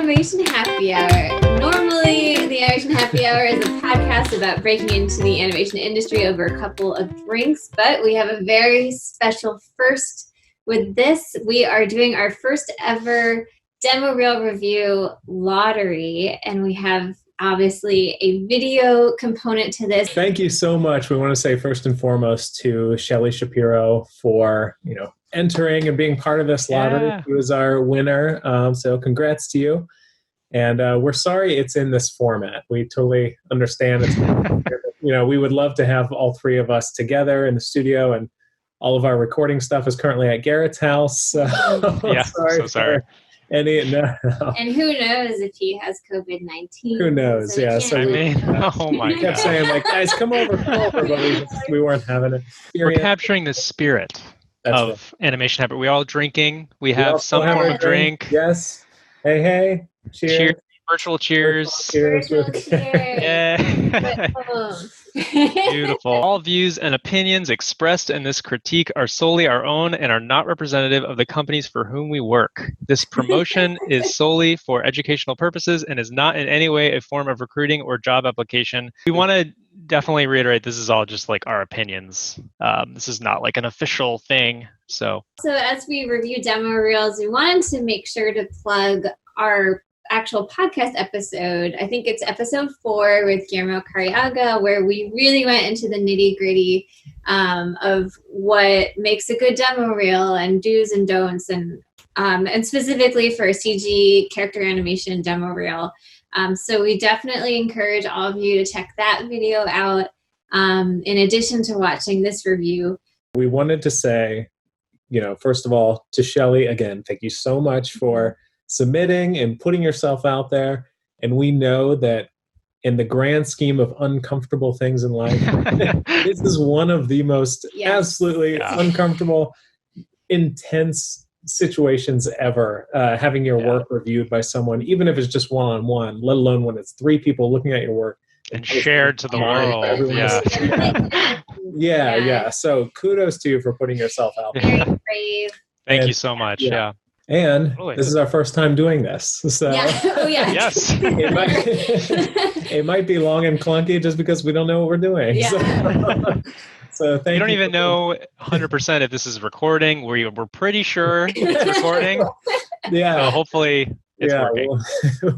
Animation Happy Hour. Normally, the Animation Happy Hour is a podcast about breaking into the animation industry over a couple of drinks, but we have a very special first with this. We are doing our first ever demo reel review lottery, and we have obviously a video component to this. Thank you so much. We want to say first and foremost to Sheli Shapiro for, entering and being part of this lottery. Yeah. She was our winner. So congrats to you. And we're sorry it's in this format. We totally understand. We would love to have all three of us together in the studio, and all of our recording stuff is currently at Garrett's house. So Yeah, sorry. No. And who knows if he has COVID-19. Who knows? So we Yeah. can't So really- Oh my we kept God. saying, like, guys, come over, but we weren't having it. We're capturing the spirit That's of Animation Happy. We're all drinking. We We all have some still form have of drink. Yes. Hey. Cheers. Cheers. Virtual cheers. Cheers. Yeah. Oh. Beautiful. All views and opinions expressed in this critique are solely our own and are not representative of the companies for whom we work. This promotion is solely for educational purposes and is not in any way a form of recruiting or job application. We want to definitely reiterate this is all just like our opinions. This is not like an official thing. So As we review demo reels, we wanted to make sure to plug our actual podcast episode. I think it's episode 4 with Guillermo Careaga, where we really went into the nitty gritty of what makes a good demo reel and do's and don'ts, and specifically for a CG character animation demo reel. So we definitely encourage all of you to check that video out in addition to watching this review. We wanted to say, first of all, to Sheli, again, thank you so much for submitting and putting yourself out there. And we know that in the grand scheme of uncomfortable things in life, this is one of the most absolutely uncomfortable, intense situations ever, having your work reviewed by someone, even if it's just one-on-one, let alone when it's 3 people looking at your work. and shared to the world. Yeah. So kudos to you for putting yourself out there. Very brave. Thank you so much. Yeah. And Totally. this is our first time doing this. So Yes. it might be long and clunky just because we don't know what we're doing. Yeah. So thank you. You don't even know 100% if this is recording. We're pretty sure it's recording. Yeah. So hopefully it's working.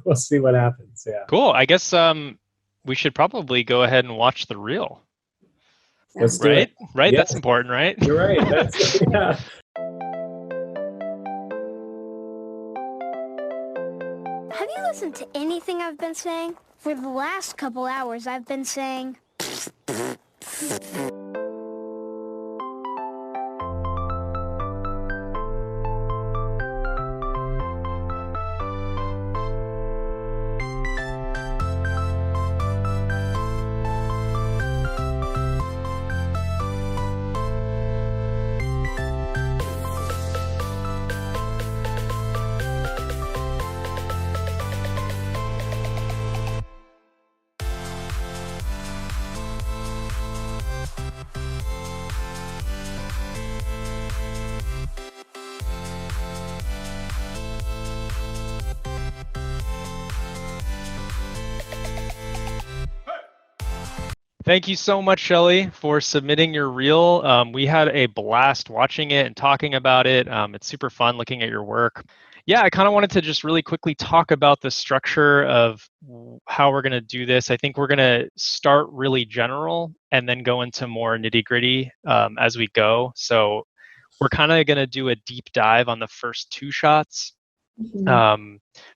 We'll see what happens. Yeah. Cool. I guess we should probably go ahead and watch the reel. Let's do Right? it. Right? Yeah. That's important, right? You're right. Yeah. Have you listened to anything I've been saying? For the last couple hours, I've been saying... Thank you so much, Sheli, for submitting your reel. We had a blast watching it and talking about it. It's super fun looking at your work. Yeah, I kind of wanted to just really quickly talk about the structure of how we're going to do this. I think we're going to start really general and then go into more nitty gritty as we go. So we're kind of going to do a deep dive on the first 2 shots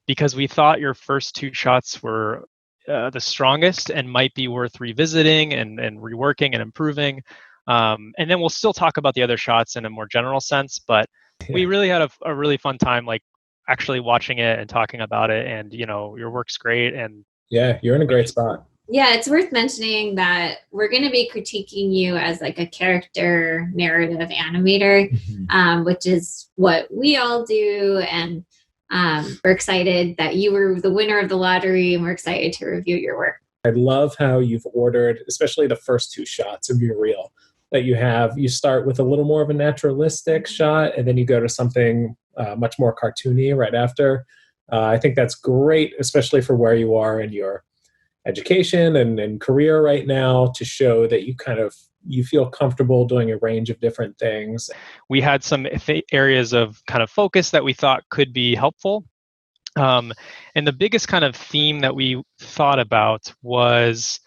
because we thought your first 2 shots were the strongest and might be worth revisiting and reworking and improving. And then we'll still talk about the other shots in a more general sense, but we really had a really fun time, like actually watching it and talking about it. And, your work's great. And yeah, you're in a great spot. Yeah, it's worth mentioning that we're going to be critiquing you as like a character narrative animator, which is what we all do. And we're excited that you were the winner of the lottery, and we're excited to review your work. I love how you've ordered, especially the first 2 shots of your reel that you start with a little more of a naturalistic shot, and then you go to something much more cartoony right after. I think that's great, especially for where you are in your education and career right now, to show that you feel comfortable doing a range of different things. We had some areas of kind of focus that we thought could be helpful. And the biggest kind of theme that we thought about was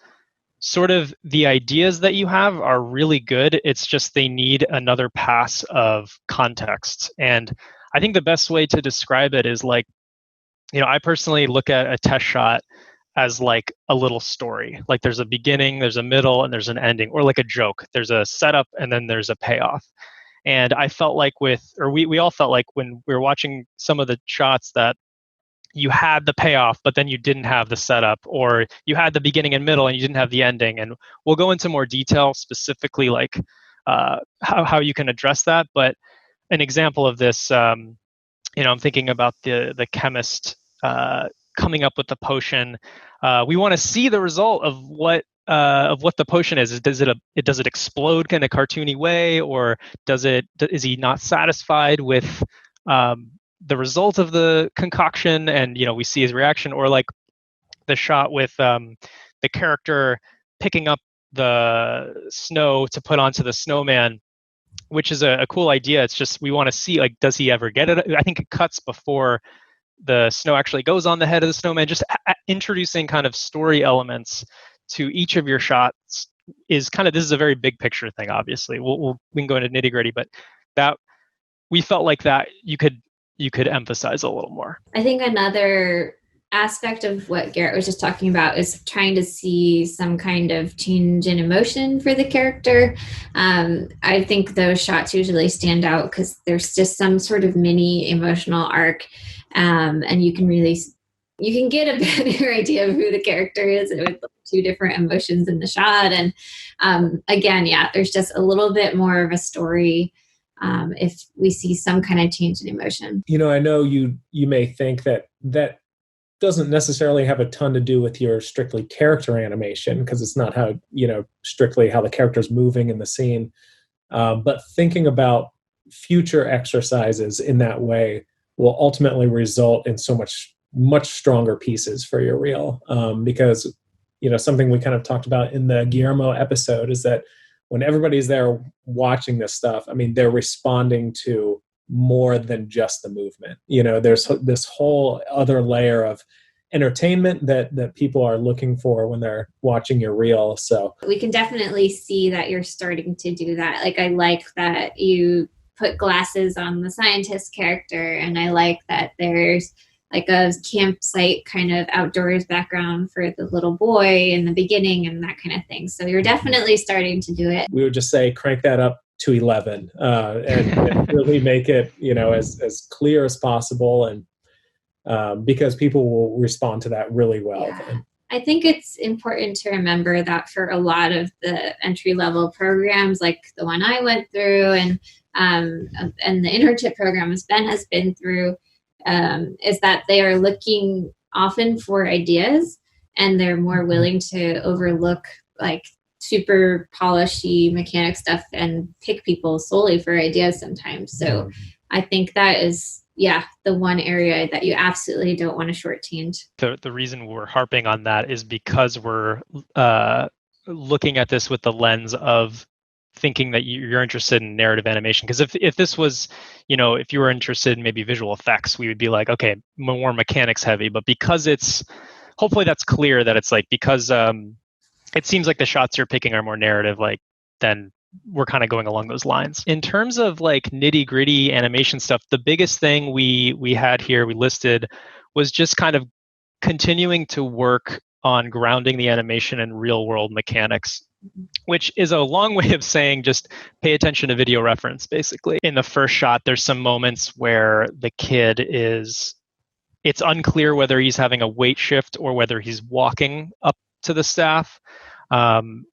sort of the ideas that you have are really good. It's just they need another pass of context. And I think the best way to describe it is like, I personally look at a test shot as like a little story. Like there's a beginning, there's a middle, and there's an ending, or like a joke. There's a setup and then there's a payoff. And I felt like we all felt like when we were watching some of the shots that you had the payoff, but then you didn't have the setup, or you had the beginning and middle and you didn't have the ending. And we'll go into more detail specifically like how you can address that. But an example of this, I'm thinking about the chemist coming up with the potion. We want to see the result of what the potion is. Does it explode in a cartoony way, or is he not satisfied with the result of the concoction? And we see his reaction, or like the shot with the character picking up the snow to put onto the snowman, which is a cool idea. It's just we want to see, like, does he ever get it? I think it cuts before the snow actually goes on the head of the snowman. Just introducing kind of story elements to each of your shots is this is a very big picture thing. Obviously, we can go into nitty gritty, but that we felt like that you could emphasize a little more. I think another aspect of what Garrett was just talking about is trying to see some kind of change in emotion for the character. I think those shots usually stand out because there's just some sort of mini emotional arc, and you can get a better idea of who the character is with two different emotions in the shot. And again, there's just a little bit more of a story if we see some kind of change in emotion. I know you may think that doesn't necessarily have a ton to do with your strictly character animation, because it's not how, strictly how the character's moving in the scene. But thinking about future exercises in that way will ultimately result in so much stronger pieces for your reel. Because, something we kind of talked about in the Guillermo episode is that when everybody's there watching this stuff, they're responding to more than just the movement. There's this whole other layer of entertainment that people are looking for when they're watching your reel. So we can definitely see that you're starting to do that. Like, I like that you put glasses on the scientist character, and I like that there's like a campsite kind of outdoors background for the little boy in the beginning and that kind of thing. So you're definitely starting to do it. We would just say crank that up to 11 and really make it, as clear as possible. And because people will respond to that really well. Yeah. I think it's important to remember that for a lot of the entry-level programs, like the one I went through and the internship programs Ben has been through, is that they are looking often for ideas, and they're more willing to overlook like super polishy mechanic stuff and pick people solely for ideas sometimes. So I think that is, the one area that you absolutely don't want to shortchange. The reason we're harping on that is because we're looking at this with the lens of thinking that you're interested in narrative animation. Because if this was, if you were interested in maybe visual effects, we would be like, okay, more mechanics heavy. But because hopefully that's clear that it's like, because it seems like the shots you're picking are more narrative, like, then we're kind of going along those lines. In terms of like nitty gritty animation stuff, the biggest thing we had here, we listed, was just kind of continuing to work on grounding the animation in real world mechanics, which is a long way of saying just pay attention to video reference, basically. In the first shot, there's some moments where the kid it's unclear whether he's having a weight shift or whether he's walking up to the staff,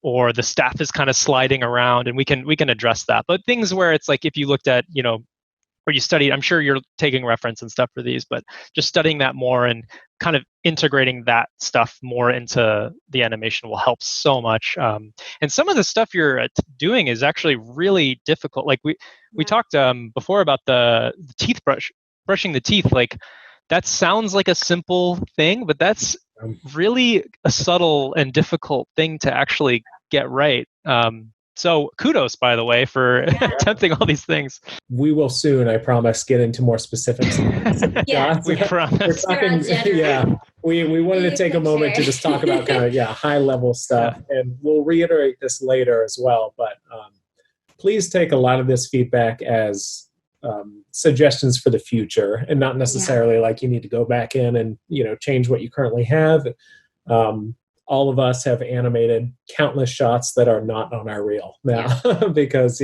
or the staff is kind of sliding around, and we can address that. But things where it's like, if you looked at, or you studied, I'm sure you're taking reference and stuff for these, but just studying that more and kind of integrating that stuff more into the animation will help so much. And some of the stuff you're doing is actually really difficult. Like we talked before about the teeth brushing the teeth. Like that sounds like a simple thing, but that's really a subtle and difficult thing to actually get right. So kudos, by the way, for attempting all these things. We will soon, I promise, get into more specifics. We promise. We're talking, we wanted to take a moment to just talk about kind of, high level stuff. Yeah. And we'll reiterate this later as well. But please take a lot of this feedback as suggestions for the future, and not necessarily like you need to go back in and, change what you currently have. All of us have animated countless shots that are not on our reel now because,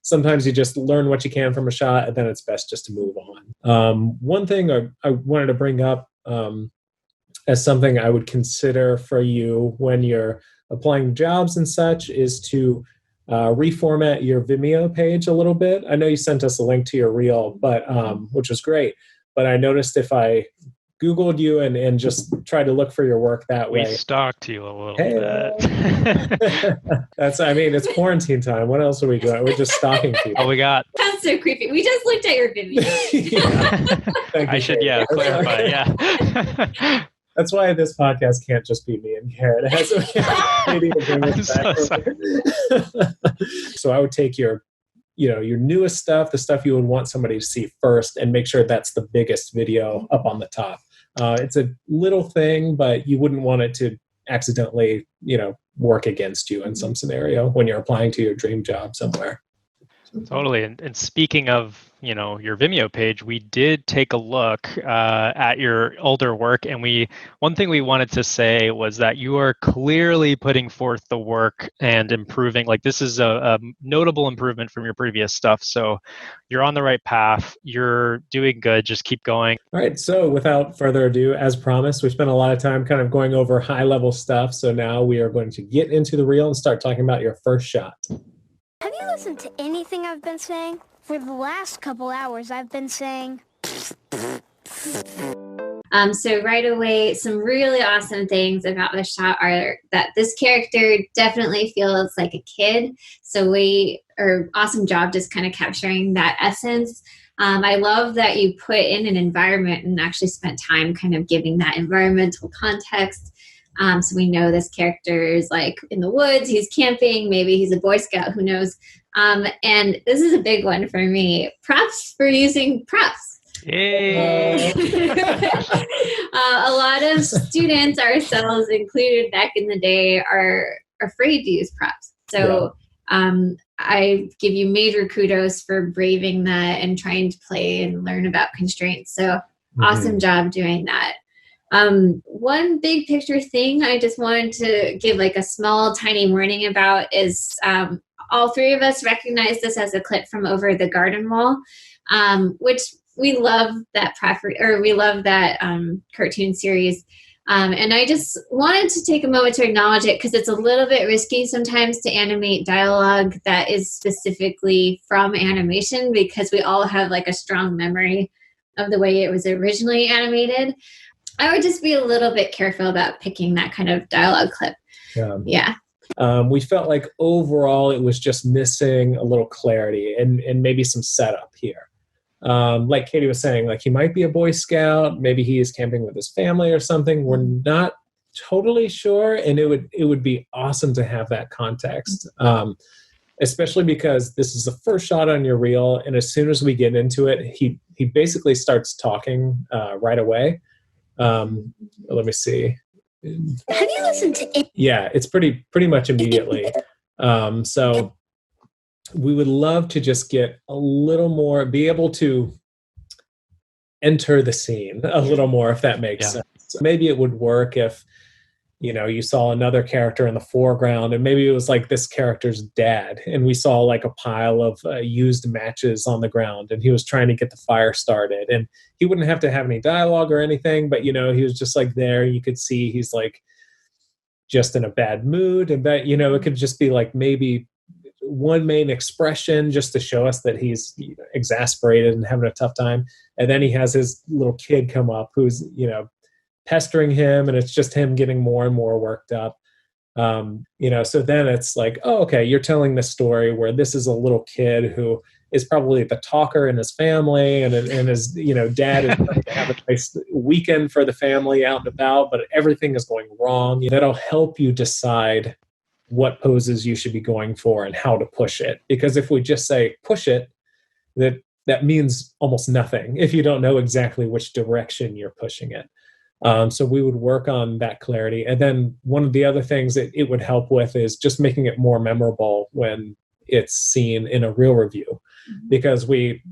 sometimes you just learn what you can from a shot and then it's best just to move on. One thing I wanted to bring up as something I would consider for you when you're applying jobs and such is to reformat your Vimeo page a little bit. I know you sent us a link to your reel, but which was great. But I noticed if I Googled you and just tried to look for your work that way. We stalked you a little bit. It's quarantine time. What else are we doing? We're just stalking people. Oh, we got. That's so creepy. We just looked at your Vimeo. I should, clarify. Yeah. That's why this podcast can't just be me and Garrett. It has So I would take your newest stuff, the stuff you would want somebody to see first, and make sure that's the biggest video up on the top. It's a little thing, but you wouldn't want it to accidentally, work against you in some scenario when you're applying to your dream job somewhere. Totally. And speaking of, your Vimeo page, we did take a look at your older work. And one thing we wanted to say was that you are clearly putting forth the work and improving. Like, this is a notable improvement from your previous stuff. So you're on the right path. You're doing good. Just keep going. All right. So without further ado, as promised, we spent a lot of time kind of going over high level stuff. So now we are going to get into the reel and start talking about your first shot. Have you listened to anything I've been saying? For the last couple hours, I've been saying... So right away, some really awesome things about the shot are that this character definitely feels like a kid. So awesome job just kind of capturing that essence. I love that you put in an environment and actually spent time kind of giving that environmental context. So we know this character is like in the woods, he's camping, maybe he's a Boy Scout, who knows. And this is a big one for me. Props for using props. Yay. A lot of students, ourselves included back in the day, are afraid to use props. So I give you major kudos for braving that and trying to play and learn about constraints. So awesome job doing that. One big picture thing I just wanted to give like a small tiny warning about is all three of us recognize this as a clip from Over the Garden Wall, which we love that cartoon series. And I just wanted to take a moment to acknowledge it because it's a little bit risky sometimes to animate dialogue that is specifically from animation, because we all have like a strong memory of the way it was originally animated. I would just be a little bit careful about picking that kind of dialogue clip. Yeah. We felt like overall it was just missing a little clarity and maybe some setup here. Like Katie was saying, like he might be a Boy Scout, maybe he is camping with his family or something. We're not totally sure, and it would be awesome to have that context, especially because this is the first shot on your reel, and as soon as we get into it, he basically starts talking right away. Let me see. Have you listened to it? Yeah, it's pretty much immediately. So we would love to just get a little more, be able to enter the scene a little more, if that makes sense. Maybe it would work if, you saw another character in the foreground, and maybe it was like this character's dad, and we saw like a pile of used matches on the ground, and he was trying to get the fire started, and he wouldn't have to have any dialogue or anything, but he was just like there. You could see he's like just in a bad mood, and that it could just be like maybe one main expression just to show us that he's exasperated and having a tough time, and then he has his little kid come up who's pestering him, and it's just him getting more and more worked up. So then it's like, oh, okay, you're telling this story where this is a little kid who is probably the talker in his family, and his, dad is trying to have a nice weekend for the family out and about, but everything is going wrong. That'll help you decide what poses you should be going for and how to push it. Because if we just say push it, that means almost nothing if you don't know exactly which direction you're pushing it. So we would work on that clarity. And then one of the other things that it would help with is just making it more memorable when it's seen in a real review, because we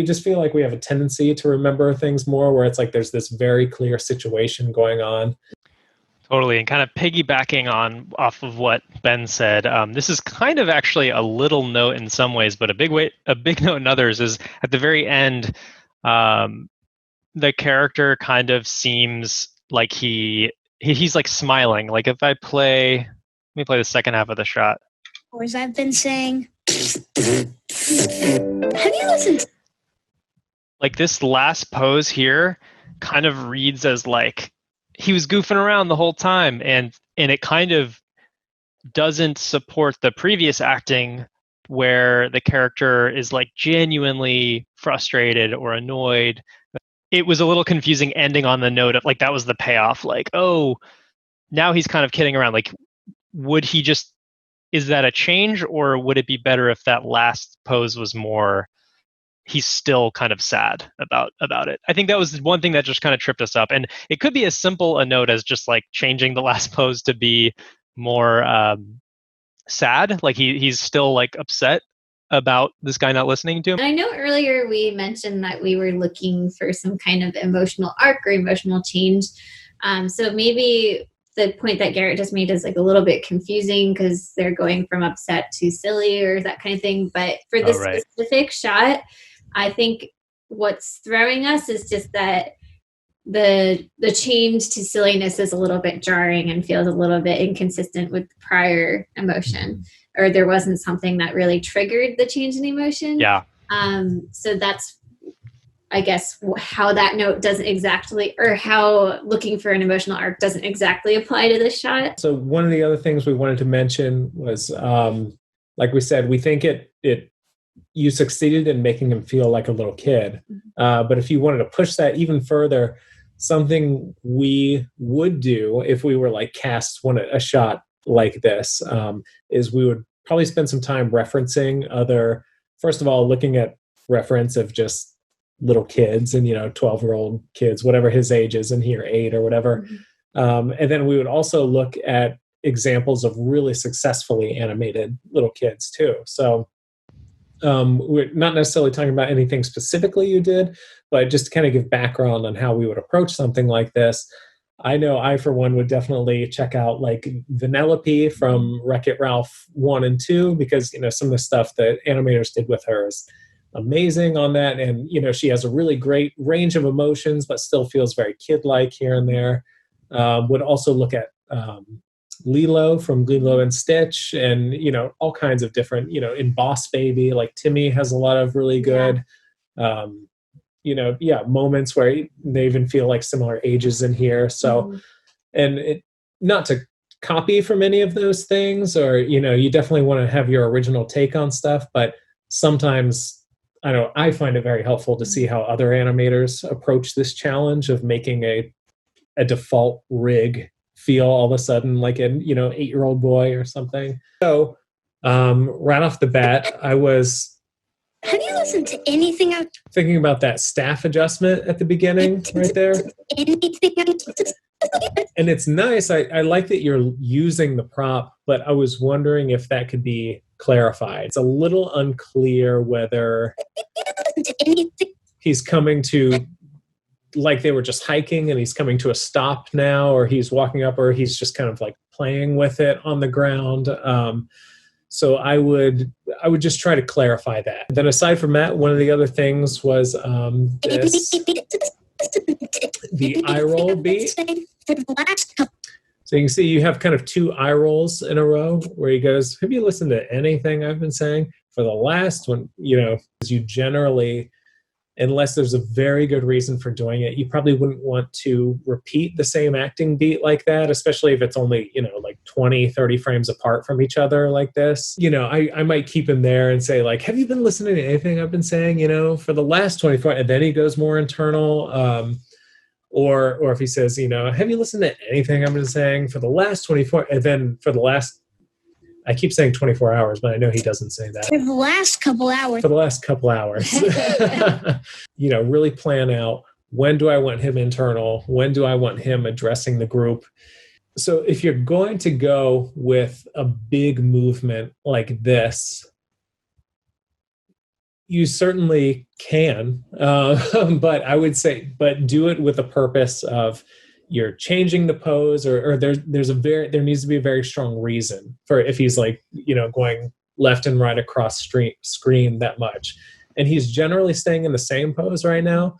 just feel like we have a tendency to remember things more where it's like there's this very clear situation going on. Totally. And kind of piggybacking off of what Ben said, this is kind of actually a little note in some ways, but a big note in others is at the very end, the character kind of seems like he's like smiling. Like if let me play the second half of the shot. Or as I've been saying, have you listened to... Like this last pose here kind of reads as like he was goofing around the whole time, and it kind of doesn't support the previous acting where the character is like genuinely frustrated or annoyed. It was a little confusing ending on the note of like that was the payoff, like, oh, now he's kind of kidding around. Like, is that a change, or would it be better if that last pose was more he's still kind of sad about it? I think that was one thing that just kind of tripped us up. And it could be as simple a note as just like changing the last pose to be more sad. Like he's still like upset about this guy not listening to him. And I know earlier we mentioned that we were looking for some kind of emotional arc or emotional change. So maybe the point that Garrett just made is like a little bit confusing because they're going from upset to silly or that kind of thing. But for this specific shot, I think what's throwing us is just that the change to silliness is a little bit jarring and feels a little bit inconsistent with the prior emotion, or there wasn't something that really triggered the change in emotion. Yeah. So that's, I guess, how that note doesn't exactly, or how looking for an emotional arc doesn't exactly apply to this shot. So one of the other things we wanted to mention was, like we said, we think you succeeded in making him feel like a little kid. But if you wanted to push that even further, something we would do if we were like cast a shot like this, is we would probably spend some time referencing first of all, looking at reference of just little kids and, 12-year-old kids, whatever his age is, and here 8 or whatever. And then we would also look at examples of really successfully animated little kids too. So we're not necessarily talking about anything specifically you did, but just to kind of give background on how we would approach something like this. I know I, for one, would definitely check out like Vanellope from Wreck-It Ralph 1 and 2, because, some of the stuff that animators did with her is amazing on that. And, she has a really great range of emotions, but still feels very kid-like here and there. Would also look at Lilo from Lilo and Stitch, and all kinds of different, in Boss Baby, like Timmy has a lot of really good moments where they even feel like similar ages in here. So and not to copy from any of those things, or you definitely want to have your original take on stuff, but sometimes I find it very helpful to see how other animators approach this challenge of making a default rig feel all of a sudden like an 8-year-old boy or something. So right off the bat, have you listened to anything I've... Thinking about that staff adjustment at the beginning right there. And it's nice. I like that you're using the prop, but I was wondering if that could be clarified. It's a little unclear whether he's coming to, like they were just hiking and he's coming to a stop now, or he's walking up, or he's just kind of like playing with it on the ground. So I would just try to clarify that. Then aside from that, one of the other things was the eye roll beat. So you can see you have kind of 2 eye rolls in a row where he goes, have you listened to anything I've been saying? For the last one, you generally unless there's a very good reason for doing it. You probably wouldn't want to repeat the same acting beat like that, especially if it's only, like 20, 30 frames apart from each other like this. I might keep him there and say, like, have you been listening to anything I've been saying, for the last 24, and then he goes more internal. Or if he says, have you listened to anything I've been saying for the last 24, and then for the last, I keep saying 24 hours, but I know he doesn't say that. For the last couple hours. For the last couple hours. Really plan out, when do I want him internal? When do I want him addressing the group? So if you're going to go with a big movement like this, you certainly can, but I would say, do it with a purpose of you're changing the pose, or there needs to be a very strong reason for if he's like, going left and right across screen that much. And he's generally staying in the same pose right now.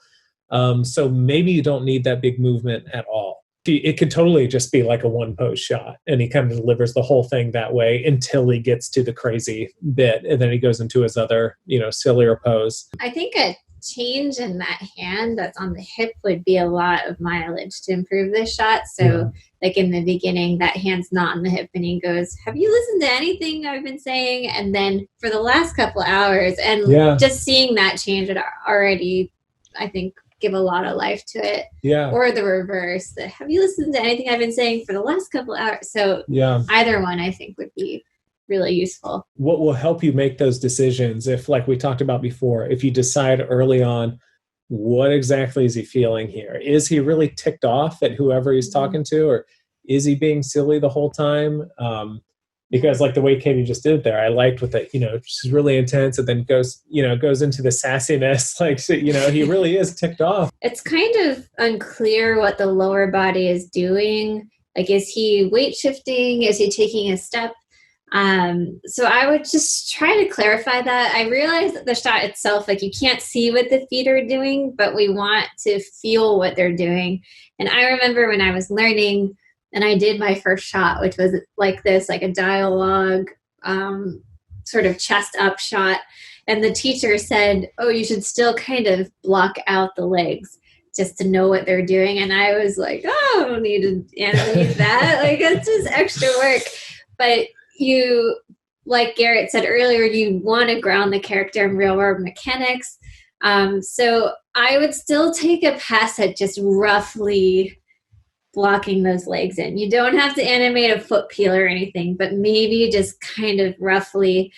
So maybe you don't need that big movement at all. It could totally just be like a one pose shot, and he kind of delivers the whole thing that way until he gets to the crazy bit, and then he goes into his other, sillier pose. I think a change in that hand that's on the hip would be a lot of mileage to improve this shot. So like in the beginning, that hand's not on the hip and he goes, have you listened to anything I've been saying? And then for the last couple hours, and just seeing that change would already, I think, give a lot of life to it. Yeah. Or the reverse. Have you listened to anything I've been saying for the last couple hours? So either one I think would be really useful. What will help you make those decisions, if, like we talked about before, if you decide early on, what exactly is he feeling here? Is he really ticked off at whoever he's talking to, or is he being silly the whole time? Because like the way Katie just did it there, I liked with it, she's really intense and then goes into the sassiness, like, he really is ticked off. It's kind of unclear what the lower body is doing. Like, is he weight shifting? Is he taking a step? So I would just try to clarify that. I realize that the shot itself, like, you can't see what the feet are doing, but we want to feel what they're doing. And I remember when I was learning, and I did my first shot, which was like this, like a dialogue, sort of chest up shot. And the teacher said, oh, you should still kind of block out the legs just to know what they're doing. And I was like, oh, I don't need to animate that. Like, it's just extra work. But you, like Garrett said earlier, you want to ground the character in real world mechanics. So I would still take a pass at just roughly blocking those legs in. You don't have to animate a foot peel or anything, but maybe just kind of roughly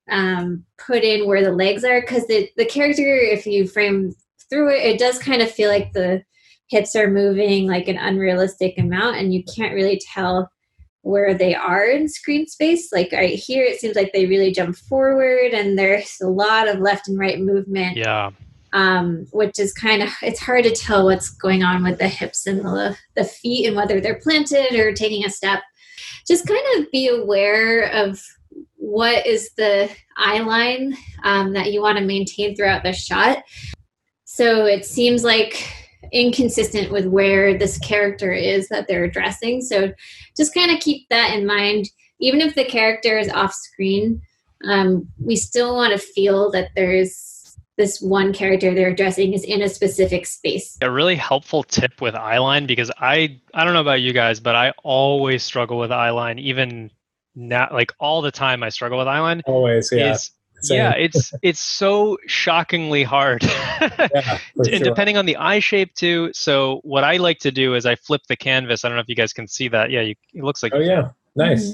put in where the legs are, because the character, if you frame through it, it does kind of feel like the hips are moving like an unrealistic amount, and you can't really tell where they are in screen space. Like right here, it seems like they really jump forward, and there's a lot of left and right movement. Yeah. Which is kind of, it's hard to tell what's going on with the hips and the feet and whether they're planted or taking a step. Just kind of be aware of what is the eye line that you want to maintain throughout the shot. So it seems like inconsistent with where this character is that they're addressing. So just kind of keep that in mind. Even if the character is off screen, we still want to feel that there's this one character they're addressing is in a specific space. A really helpful tip with eyeline, because I don't know about you guys, but I always struggle with eyeline, even now, like all the time I struggle with eyeline. Always, yeah. It's so shockingly hard. Yeah, sure. Depending on the eye shape too. So what I like to do is I flip the canvas. I don't know if you guys can see that. Yeah, it looks like. Oh yeah, nice.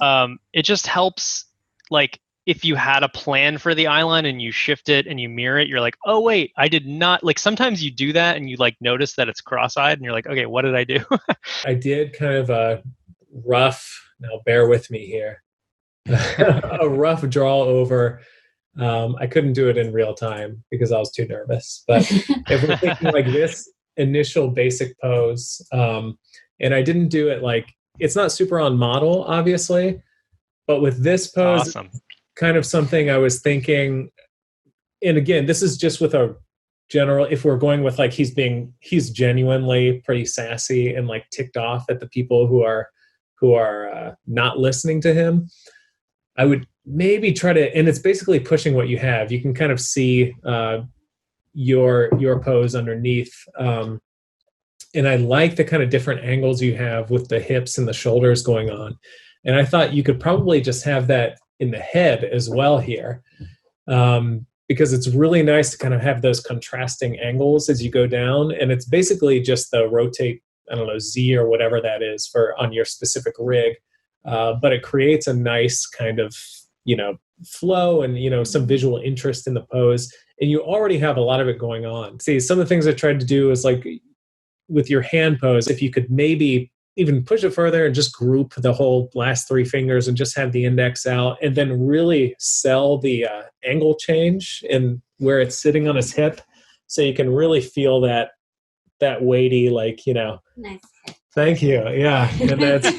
It just helps, like, if you had a plan for the eyeline and you shift it and you mirror it, you're like, oh wait, I did not, like, sometimes you do that and you like notice that it's cross-eyed and you're like, okay, what did I do? I did kind of a rough, now bear with me here, a rough draw over. I couldn't do it in real time because I was too nervous. But if we're thinking like this initial basic pose, and I didn't do it like, it's not super on model, obviously, but with this pose, awesome. Kind of something I was thinking, and again, this is just with a general, if we're going with like he's genuinely pretty sassy and like ticked off at the people who are not listening to him, I would maybe try to, and it's basically pushing what you have. You can kind of see, your pose underneath. And I like the kind of different angles you have with the hips and the shoulders going on. And I thought you could probably just have that in the head as well here, because it's really nice to kind of have those contrasting angles as you go down. And it's basically just the rotate, I don't know, Z or whatever that is for on your specific rig. But it creates a nice kind of, flow and, some visual interest in the pose. And you already have a lot of it going on. See, some of the things I tried to do is like with your hand pose, if you could maybe even push it further and just group the whole last 3 fingers and just have the index out, and then really sell the angle change and where it's sitting on his hip. So you can really feel that weighty, Nice. Thank you. Yeah. And that's,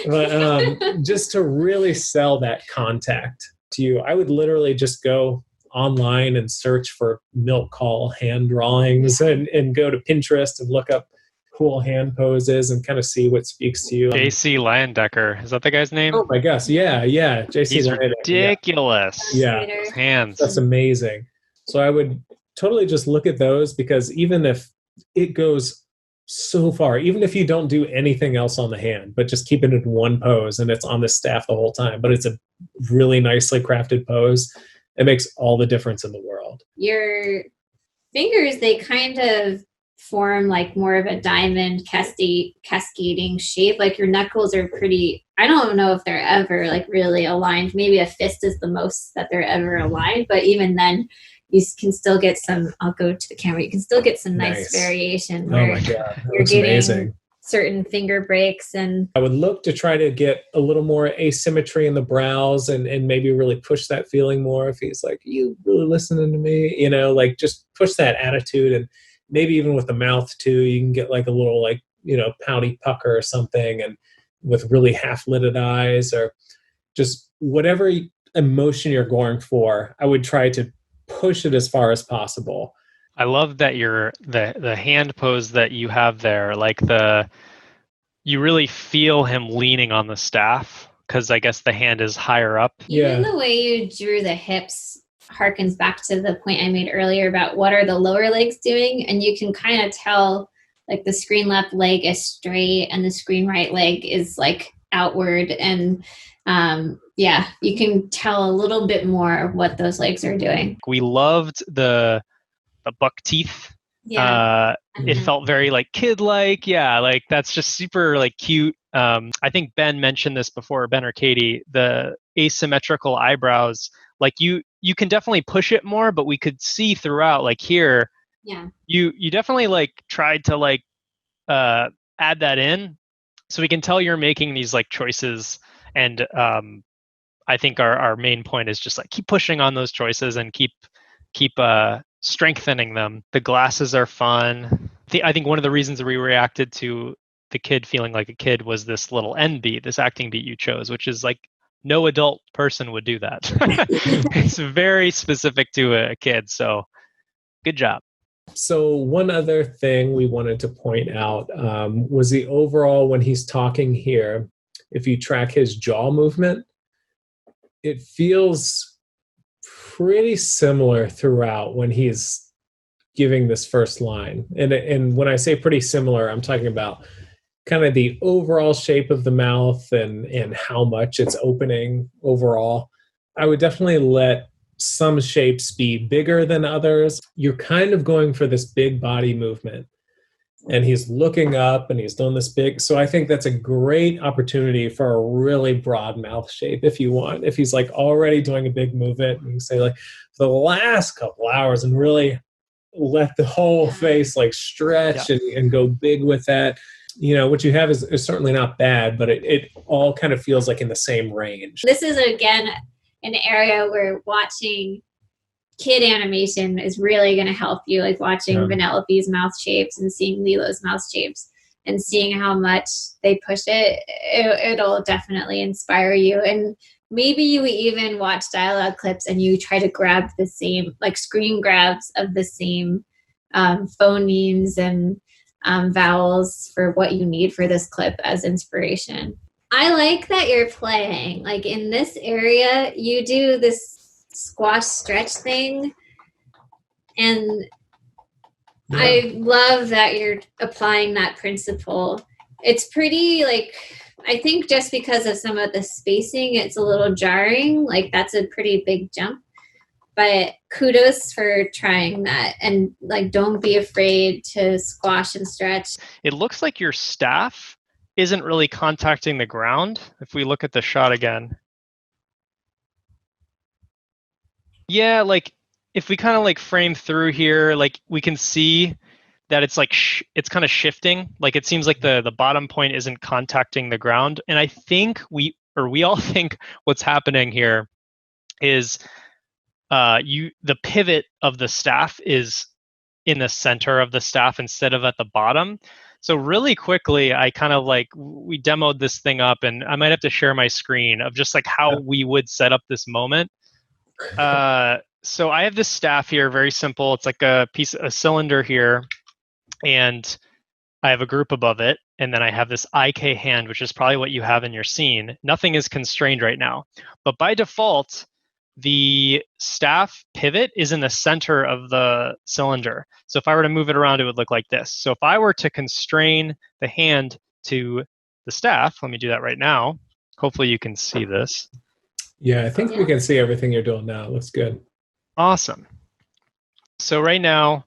but just to really sell that contact to you, I would literally just go online and search for milk call hand drawings and go to Pinterest and look up cool hand poses and kind of see what speaks to you. JC Leyendecker. Is that the guy's name? Oh, I guess. Yeah. JC He's Leyendecker. ridiculous. Yeah. His hands. That's amazing. So I would totally just look at those, because even if it goes so far, even if you don't do anything else on the hand, but just keep it in one pose and it's on the staff the whole time, but it's a really nicely crafted pose, it makes all the difference in the world. Your fingers, they kind of form like more of a diamond cascading shape. Like your knuckles are pretty, I don't know if they're ever like really aligned. Maybe a fist is the most that they're ever aligned, but even then you can still get some, I'll go to the camera, you can still get some nice variation where oh my God, you're getting amazing. Certain finger breaks. And I would look to try to get a little more asymmetry in the brows and maybe really push that feeling more. If he's like, you really listening to me, like just push that attitude. And maybe even with the mouth too, you can get like a little pouty pucker or something, and with really half-lidded eyes, or just whatever emotion you're going for, I would try to push it as far as possible. I love that the hand pose that you have there, you really feel him leaning on the staff, because I guess the hand is higher up. Even the way you drew the hips harkens back to the point I made earlier about what are the lower legs doing, and you can kind of tell like the screen left leg is straight and the screen right leg is like outward, and you can tell a little bit more of what those legs are doing. We loved the buck teeth. It felt very like kid-like. Like that's just super like cute. I think Ben mentioned this before, Ben or Katie, the asymmetrical eyebrows, like you can definitely push it more, but we could see throughout, like here, you definitely like tried to like add that in. So we can tell you're making these like choices, and I think our main point is just like keep pushing on those choices and keep strengthening them. The glasses are fun. I think one of the reasons we reacted to the kid feeling like a kid was this little end beat, this acting beat you chose, which is like no adult person would do that. It's very specific to a kid. So good job. So one other thing we wanted to point out was the overall, when he's talking here, if you track his jaw movement, it feels pretty similar throughout when he's giving this first line. And when I say pretty similar, I'm talking about kind of the overall shape of the mouth and how much it's opening overall. I would definitely let some shapes be bigger than others. You're kind of going for this big body movement, and he's looking up and he's doing this big. So I think that's a great opportunity for a really broad mouth shape if you want. If he's like already doing a big movement, you can say like for the last couple hours and really let the whole face like stretch and go big with that. What you have is certainly not bad, but it all kind of feels like in the same range. This is, again, an area where watching kid animation is really going to help you, like watching Vanellope's mouth shapes and seeing Lilo's mouth shapes and seeing how much they push it'll definitely inspire you. And maybe you even watch dialogue clips and you try to grab the same, like screen grabs of the same phonemes and vowels for what you need for this clip as inspiration. I like that you're playing. Like in this area, you do this squash stretch thing And Yeah. I love that you're applying that principle. It's pretty I think just because of some of the spacing, it's a little jarring. That's a pretty big jump. But kudos for trying that, and don't be afraid to squash and stretch. It looks like your staff isn't really contacting the ground. If we look at the shot again. Yeah, if we kind of frame through here, we can see that it's it's kind of shifting. It seems like the bottom point isn't contacting the ground. And I think we all think what's happening here is the pivot of the staff is in the center of the staff instead of at the bottom. So really quickly, I kind of we demoed this thing up, and I might have to share my screen of just how we would set up this moment. So I have this staff here, very simple. It's a cylinder here, and I have a group above it, and then I have this IK hand, which is probably what you have in your scene. Nothing is constrained right now, but by default, the staff pivot is in the center of the cylinder. So if I were to move it around, it would look like this. So if I were to constrain the hand to the staff, let me do that right now. Hopefully you can see this. Yeah, I think we can see everything you're doing now. It looks good. Awesome. So right now,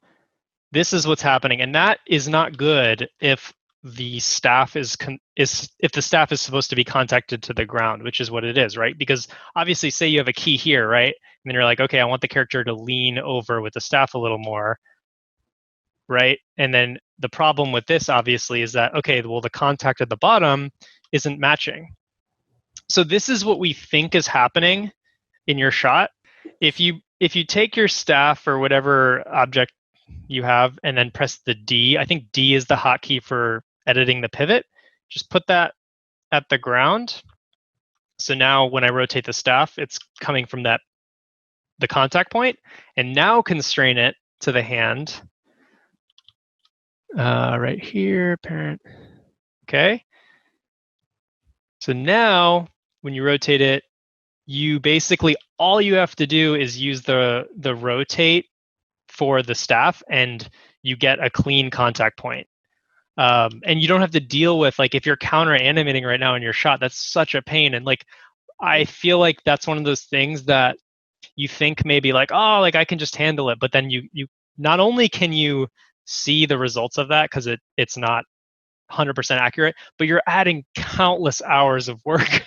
this is what's happening, and that is not good if the staff is supposed to be contacted to the ground, which is what it is, right? Because obviously, say you have a key here, right? And then you're like, okay, I want the character to lean over with the staff a little more, right? And then the problem with this, obviously, is that, okay, well, the contact at the bottom isn't matching. So this is what we think is happening in your shot. If you take your staff or whatever object you have and then press the D, I think D is the hotkey for editing the pivot. Just put that at the ground. So now when I rotate the staff, it's coming from the contact point. And now constrain it to the hand. Right here, parent. Okay. So now when you rotate it, you basically, all you have to do is use the rotate for the staff, and you get a clean contact point. And you don't have to deal with, if you're counter animating right now in your shot, that's such a pain. And I feel like that's one of those things that you think maybe I can just handle it. But then you not only can you see the results of that because it's not 100% accurate, but you're adding countless hours of work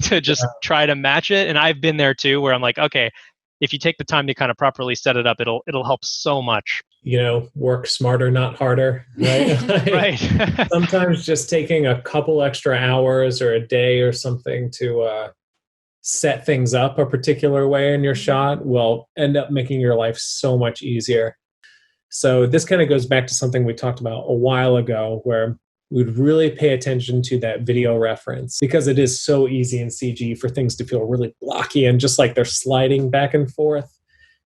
to just try to match it. And I've been there too, where I'm like, okay, if you take the time to kind of properly set it up, it'll help so much. Work smarter, not harder, right? Right. Sometimes just taking a couple extra hours or a day or something to set things up a particular way in your shot will end up making your life so much easier. So this kind of goes back to something we talked about a while ago, where we'd really pay attention to that video reference, because it is so easy in CG for things to feel really blocky and just like they're sliding back and forth,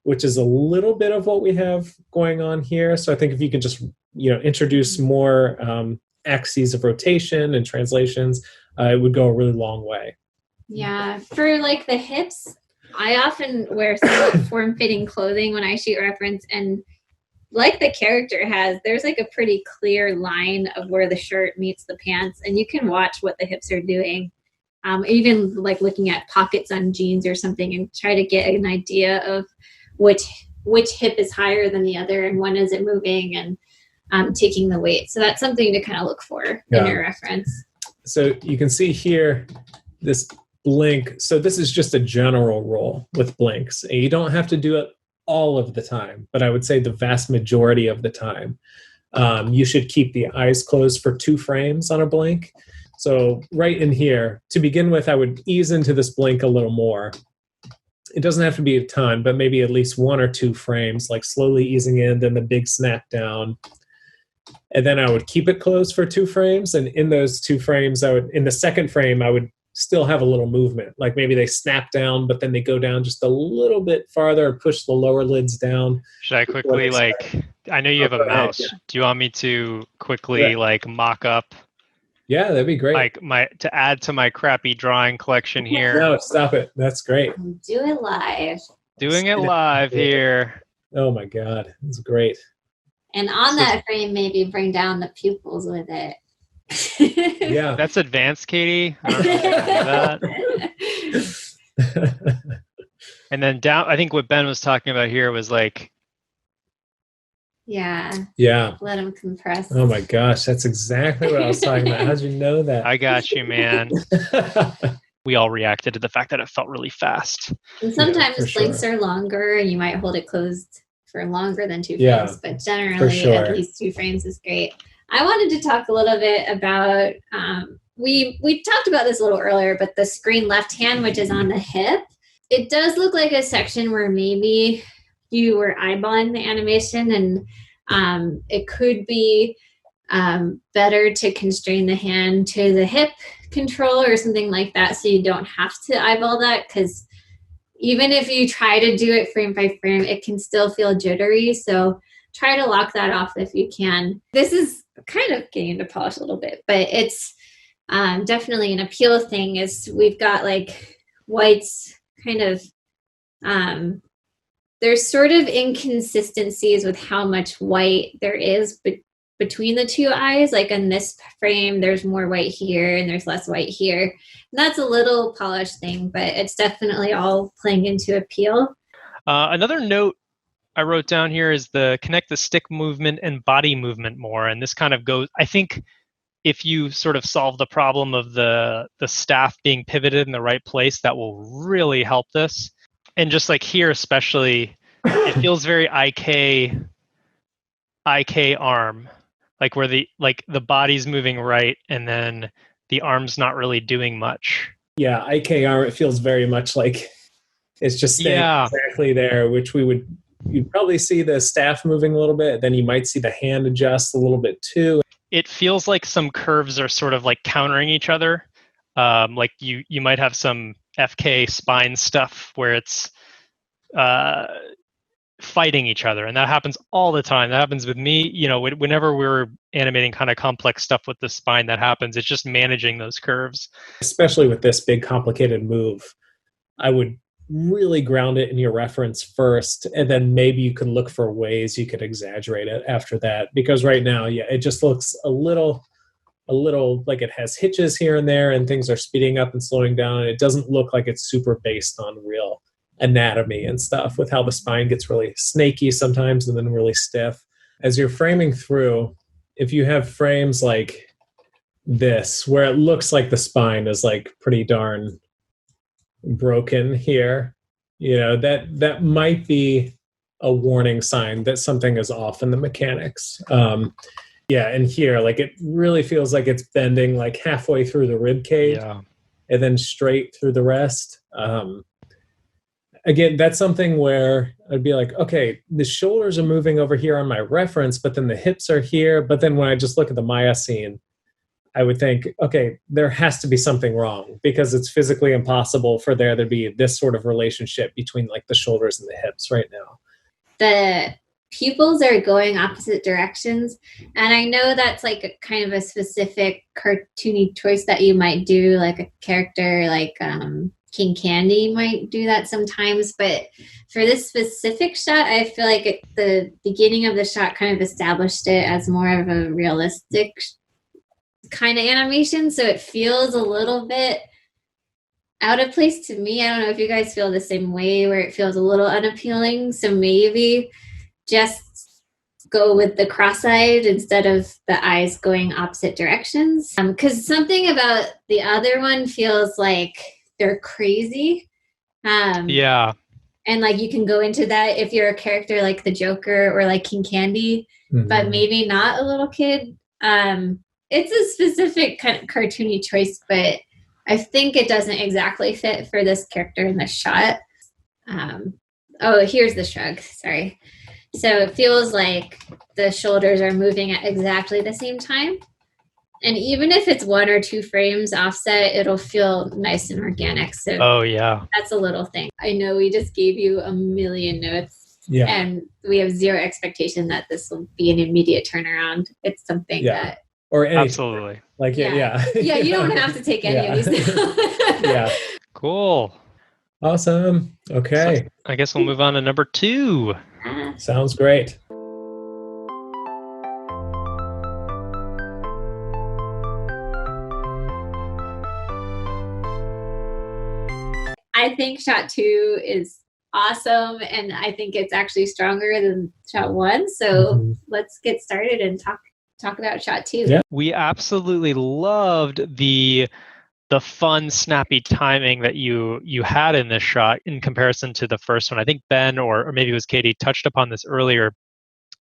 which is a little bit of what we have going on here. So I think if you can just, introduce more axes of rotation and translations, it would go a really long way. Yeah. For the hips, I often wear some form-fitting clothing when I shoot reference, and the character has, there's a pretty clear line of where the shirt meets the pants, and you can watch what the hips are doing. Even looking at pockets on jeans or something, and try to get an idea of which hip is higher than the other and when is it moving, and taking the weight. So that's something to kind of look for in your reference. So you can see here this blink. So this is just a general rule with blinks. You don't have to do it all of the time, but I would say the vast majority of the time, you should keep the eyes closed for 2 frames on a blink. So right in here, to begin with, I would ease into this blink a little more. It doesn't have to be a ton, but maybe at least 1 or 2 frames, slowly easing in, then the big snap down. And then I would keep it closed for 2 frames. And in those 2 frames, in the second frame, I would still have a little movement. Maybe they snap down, but then they go down just a little bit farther and push the lower lids down. Should I quickly, I know you have a mouse. Yeah. Do you want me to quickly, mock up? Yeah, that'd be great. To add to my crappy drawing collection here. No, stop it. That's great. Do it live. Doing it live here. Oh my God, it's great. And on that frame, maybe bring down the pupils with it. Yeah. That's advanced, Katie. I don't know if you can do that. And then down, I think what Ben was talking about here was like, yeah. Let them compress. Oh my gosh, that's exactly what I was talking about. How'd you know that? I got you, man. We all reacted to the fact that it felt really fast. And sometimes blinks are longer and you might hold it closed for longer than 2 frames, but generally at least 2 frames is great. I wanted to talk a little bit about, we talked about this a little earlier, but the screen left hand, which is on the hip, it does look like a section where maybe you were eyeballing the animation, and it could be better to constrain the hand to the hip control or something like that, so you don't have to eyeball that, because even if you try to do it frame by frame, it can still feel jittery. So try to lock that off if you can. This is kind of getting into polish a little bit, but it's definitely an appeal thing. Is we've got like whites kind of, there's sort of inconsistencies with how much white there is between the 2 eyes. Like in this frame, there's more white here and there's less white here. And that's a little polish thing, but it's definitely all playing into appeal. Another note I wrote down here is connect the stick movement and body movement more. And this kind of goes, I think if you sort of solve the problem of the staff being pivoted in the right place, that will really help this. And just like here especially, it feels very IK arm, like where the body's moving right and then the arm's not really doing much. Yeah, IK arm, it feels very much like it's just staying exactly there, which you'd probably see the staff moving a little bit, then you might see the hand adjust a little bit too. It feels like some curves are sort of like countering each other. Like you might have some FK spine stuff where it's fighting each other, and that happens all the time. That happens with me, whenever we're animating kind of complex stuff with the spine, that happens. It's just managing those curves. Especially with this big complicated move, I would really ground it in your reference first, and then maybe you could look for ways you could exaggerate it after that, because right now it just looks a little like it has hitches here and there and things are speeding up and slowing down, and it doesn't look like it's super based on real anatomy and stuff, with how the spine gets really snaky sometimes and then really stiff. As you're framing through, if you have frames like this where it looks like the spine is like pretty darn broken here, that might be a warning sign that something is off in the mechanics. And here, like, it really feels like it's bending like halfway through the rib cage and then straight through the rest. Again, that's something where I'd be like, okay, the shoulders are moving over here on my reference, but then the hips are here. But then when I just look at the Maya scene, I would think, okay, there has to be something wrong, because it's physically impossible for there to be this sort of relationship between like the shoulders and the hips right now. The pupils are going opposite directions. And I know that's like a kind of a specific cartoony choice that you might do, like a character like King Candy might do that sometimes. But for this specific shot, I feel like the beginning of the shot kind of established it as more of a realistic kind of animation. So it feels a little bit out of place to me. I don't know if you guys feel the same way, where it feels a little unappealing. So maybe just go with the cross-eyed instead of the eyes going opposite directions. Because something about the other one feels like they're crazy. And like you can go into that if you're a character like the Joker or like King Candy, but maybe not a little kid. It's a specific kind of cartoony choice, but I think it doesn't exactly fit for this character in the shot. Here's the shrug. Sorry. So it feels like the shoulders are moving at exactly the same time. And even if it's 1 or 2 frames offset, it'll feel nice and organic. So that's a little thing. I know we just gave you a million notes, and we have zero expectation that this will be an immediate turnaround. It's something that... Or any, absolutely. Like, yeah, you don't have to take any of these. Cool. Awesome. Okay. So I guess we'll move on to number 2. Sounds great. I think shot 2 is awesome, and I think it's actually stronger than shot 1. So let's get started and talk about shot 2. Yeah. We absolutely loved the fun, snappy timing that you had in this shot in comparison to the first one. I think Ben or maybe it was Katie touched upon this earlier.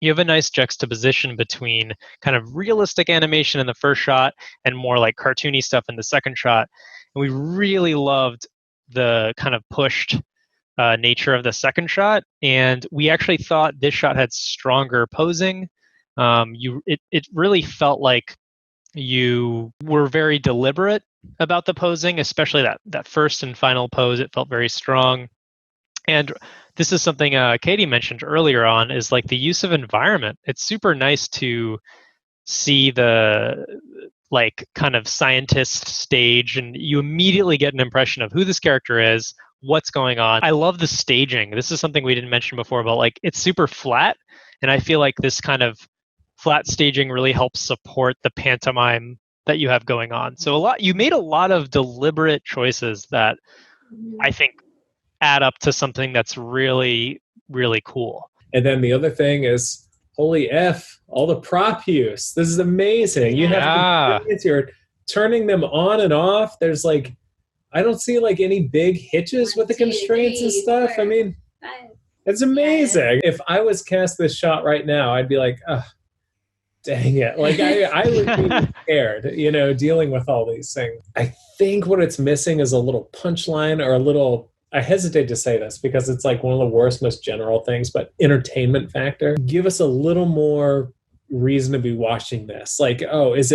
You have a nice juxtaposition between kind of realistic animation in the first shot and more like cartoony stuff in the second shot. And we really loved the kind of pushed nature of the second shot. And we actually thought this shot had stronger posing. It really felt like you were very deliberate about the posing, especially that first and final pose. It felt very strong. And this is something Katie mentioned earlier on, is like the use of environment. It's super nice to see the like kind of scientist stage, and you immediately get an impression of who this character is, what's going on. I love the staging. This is something we didn't mention before, but like it's super flat, and I feel like this kind of flat staging really helps support the pantomime that you have going on. So you made a lot of deliberate choices that I think add up to something that's really, really cool. And then the other thing is, holy F, all the prop use. This is amazing. You have you're turning them on and off. There's like, I don't see like any big hitches with the constraints and stuff. I mean, it's amazing. If I was cast this shot right now, I'd be like, oh, dang it. Like I would be scared, dealing with all these things. I think what it's missing is a little punchline or a little, I hesitate to say this because it's like one of the worst, most general things, but entertainment factor. Give us a little more reason to be watching this. Like, oh, is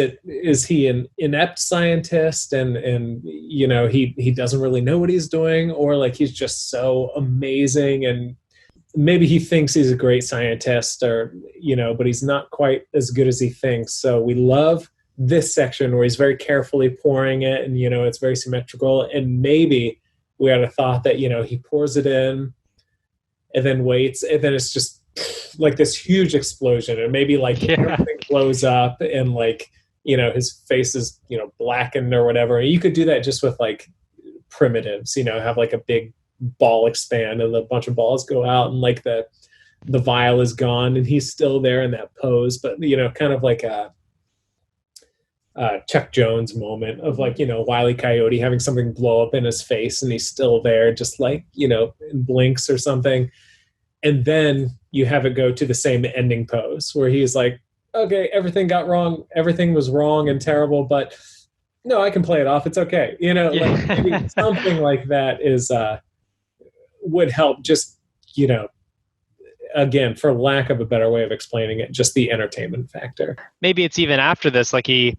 he an inept scientist and he doesn't really know what he's doing, or like he's just so amazing and maybe he thinks he's a great scientist, or but he's not quite as good as he thinks. So we love this section where he's very carefully pouring it, and it's very symmetrical. And maybe we had a thought that he pours it in and then waits, and then it's just like this huge explosion, and maybe like everything blows up, and like his face is blackened or whatever. And you could do that just with like primitives, have like a big ball expand and a bunch of balls go out, and like the vial is gone and he's still there in that pose, but kind of like a Chuck Jones moment of like Wile E. Coyote having something blow up in his face and he's still there, just like blinks or something. And then you have it go to the same ending pose where he's like, okay, everything got wrong, everything was wrong and terrible, but no, I can play it off, it's okay. Like maybe something like that is would help, just again, for lack of a better way of explaining it, just the entertainment factor. Maybe it's even after this, like he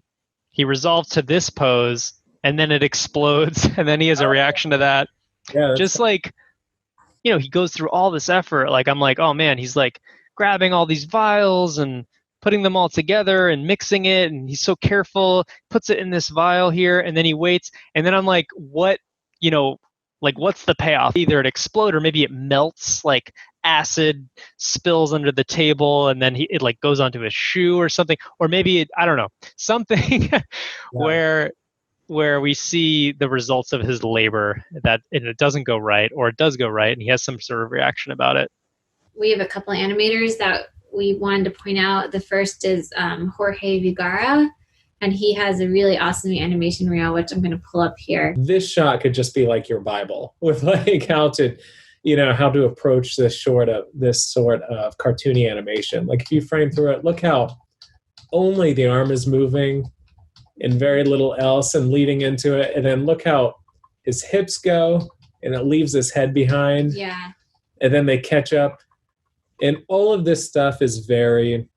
resolved to this pose and then it explodes and then he has a reaction to that. Yeah, just like he goes through all this effort. Like I'm like, oh man, he's like grabbing all these vials and putting them all together and mixing it, and he's so careful, puts it in this vial here, and then he waits, and then I'm like, what, like what's the payoff? Either it explodes or maybe it melts, like acid spills under the table and then it like goes onto his shoe or something, or maybe I don't know, something where we see the results of his labor, that it doesn't go right or it does go right, and he has some sort of reaction about it. We have a couple animators that we wanted to point out. The first is Jorge Vigara, and he has a really awesome animation reel, which I'm going to pull up here. This shot could just be like your Bible with like how to approach this sort of cartoony animation. Like if you frame through it, look how only the arm is moving and very little else and leading into it. And then look how his hips go and it leaves his head behind. Yeah. And then they catch up. And all of this stuff is very,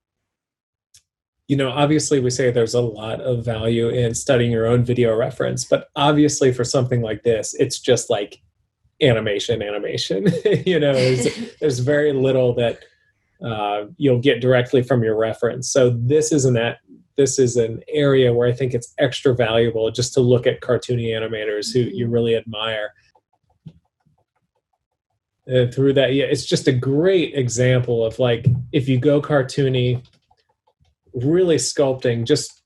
obviously we say there's a lot of value in studying your own video reference, but obviously for something like this, it's just like animation. There's very little that you'll get directly from your reference. So this is an area where I think it's extra valuable just to look at cartoony animators who you really admire. through that. Yeah, it's just a great example of like, if you go cartoony, really sculpting, just,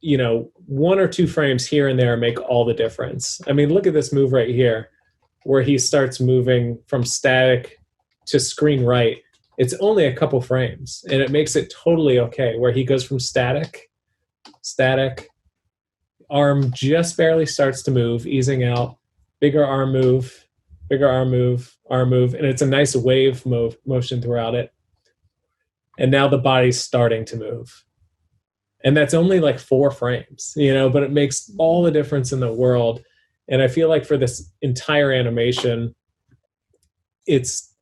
one or two frames here and there make all the difference. I mean, look at this move right here where he starts moving from static to screen right. It's only a couple frames and it makes it totally okay, where he goes from static, arm just barely starts to move, easing out, bigger arm move, arm move, and it's a nice wave motion throughout it. And now the body's starting to move. And that's only like 4 frames, but it makes all the difference in the world. And I feel like for this entire animation, it's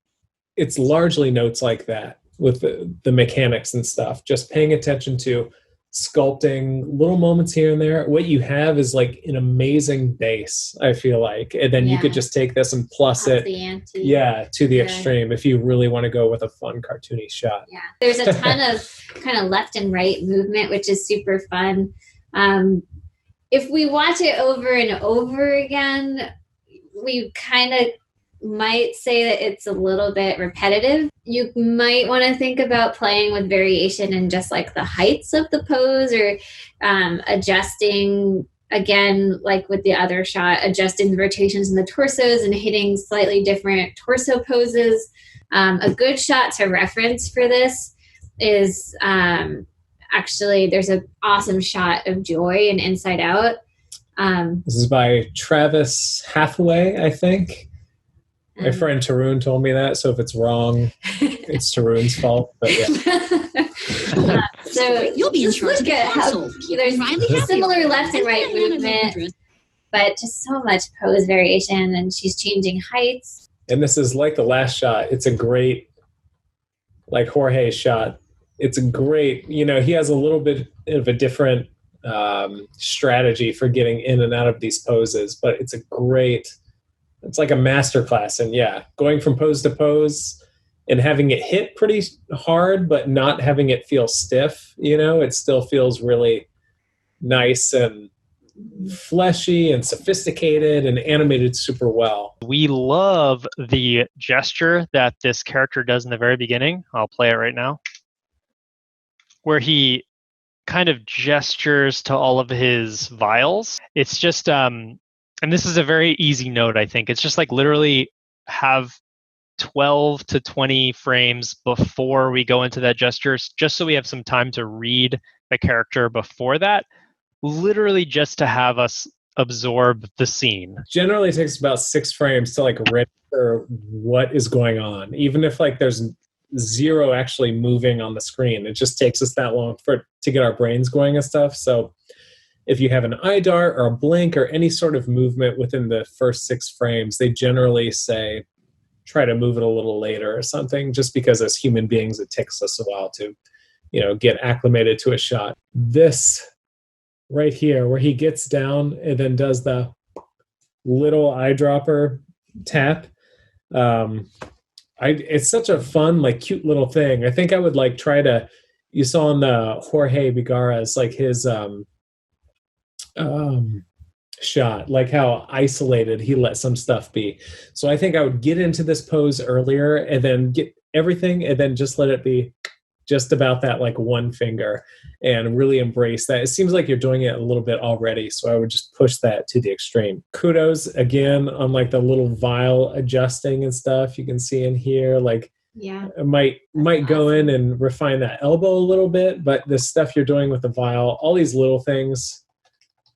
largely notes like that with the mechanics and stuff, just paying attention to sculpting little moments here and there. What you have is like an amazing base, I feel like, and then you could just take this and plus it to the extreme if you really want to go with a fun cartoony shot. There's a ton of kind of left and right movement, which is super fun. If we watch it over and over again, we kind of might say that it's a little bit repetitive. You might want to think about playing with variation in just like the heights of the pose, or adjusting, again, like with the other shot, adjusting the rotations in the torsos and hitting slightly different torso poses. A good shot to reference for this is actually, there's an awesome shot of Joy in Inside Out. This is by Travis Hathaway, I think. My friend Tarun told me that, so if it's wrong, it's Tarun's fault. But yeah. So you'll be in charge. Look at how there's similar left and right movement, but just so much pose variation, and she's changing heights. And this is like the last shot. It's a great, like Jorge shot. It's a great, he has a little bit of a different strategy for getting in and out of these poses, but it's like a masterclass. And going from pose to pose and having it hit pretty hard, but not having it feel stiff, it still feels really nice and fleshy and sophisticated and animated super well. We love the gesture that this character does in the very beginning. I'll play it right now, where he kind of gestures to all of his vials. It's just, and this is a very easy note, I think. It's just like literally have 12 to 20 frames before we go into that gesture, just so we have some time to read the character before that, literally just to have us absorb the scene. Generally, it takes about 6 frames to like register what is going on, even if like there's 0 actually moving on the screen. It just takes us that long to get our brains going and stuff. So if you have an eye dart or a blink or any sort of movement within the first 6 frames, they generally say, try to move it a little later or something, just because as human beings, it takes us a while to, get acclimated to a shot. This right here, where he gets down and then does the little eyedropper tap. It's such a fun, like cute little thing. I think I would like try to, you saw in the Jorge Vigara's, like his, shot, like how isolated he let some stuff be. So I think I would get into this pose earlier and then get everything and then just let it be just about that like one finger and really embrace that. It seems like you're doing it a little bit already, so I would just push that to the extreme. Kudos again on like the little vial adjusting and stuff you can see in here. Like it might go in and refine that elbow a little bit, but the stuff you're doing with the vial, all these little things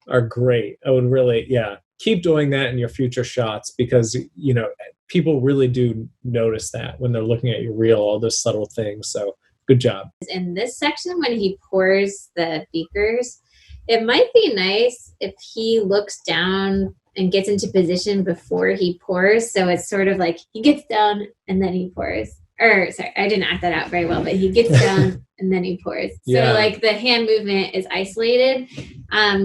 are great. I would really, keep doing that in your future shots, because, people really do notice that when they're looking at your reel, all those subtle things. So good job. In this section, when he pours the beakers, it might be nice if he looks down and gets into position before he pours. So it's sort of like he gets down and then he pours. Or sorry, I didn't act that out very well, but he gets down and then he pours. So like the hand movement is isolated.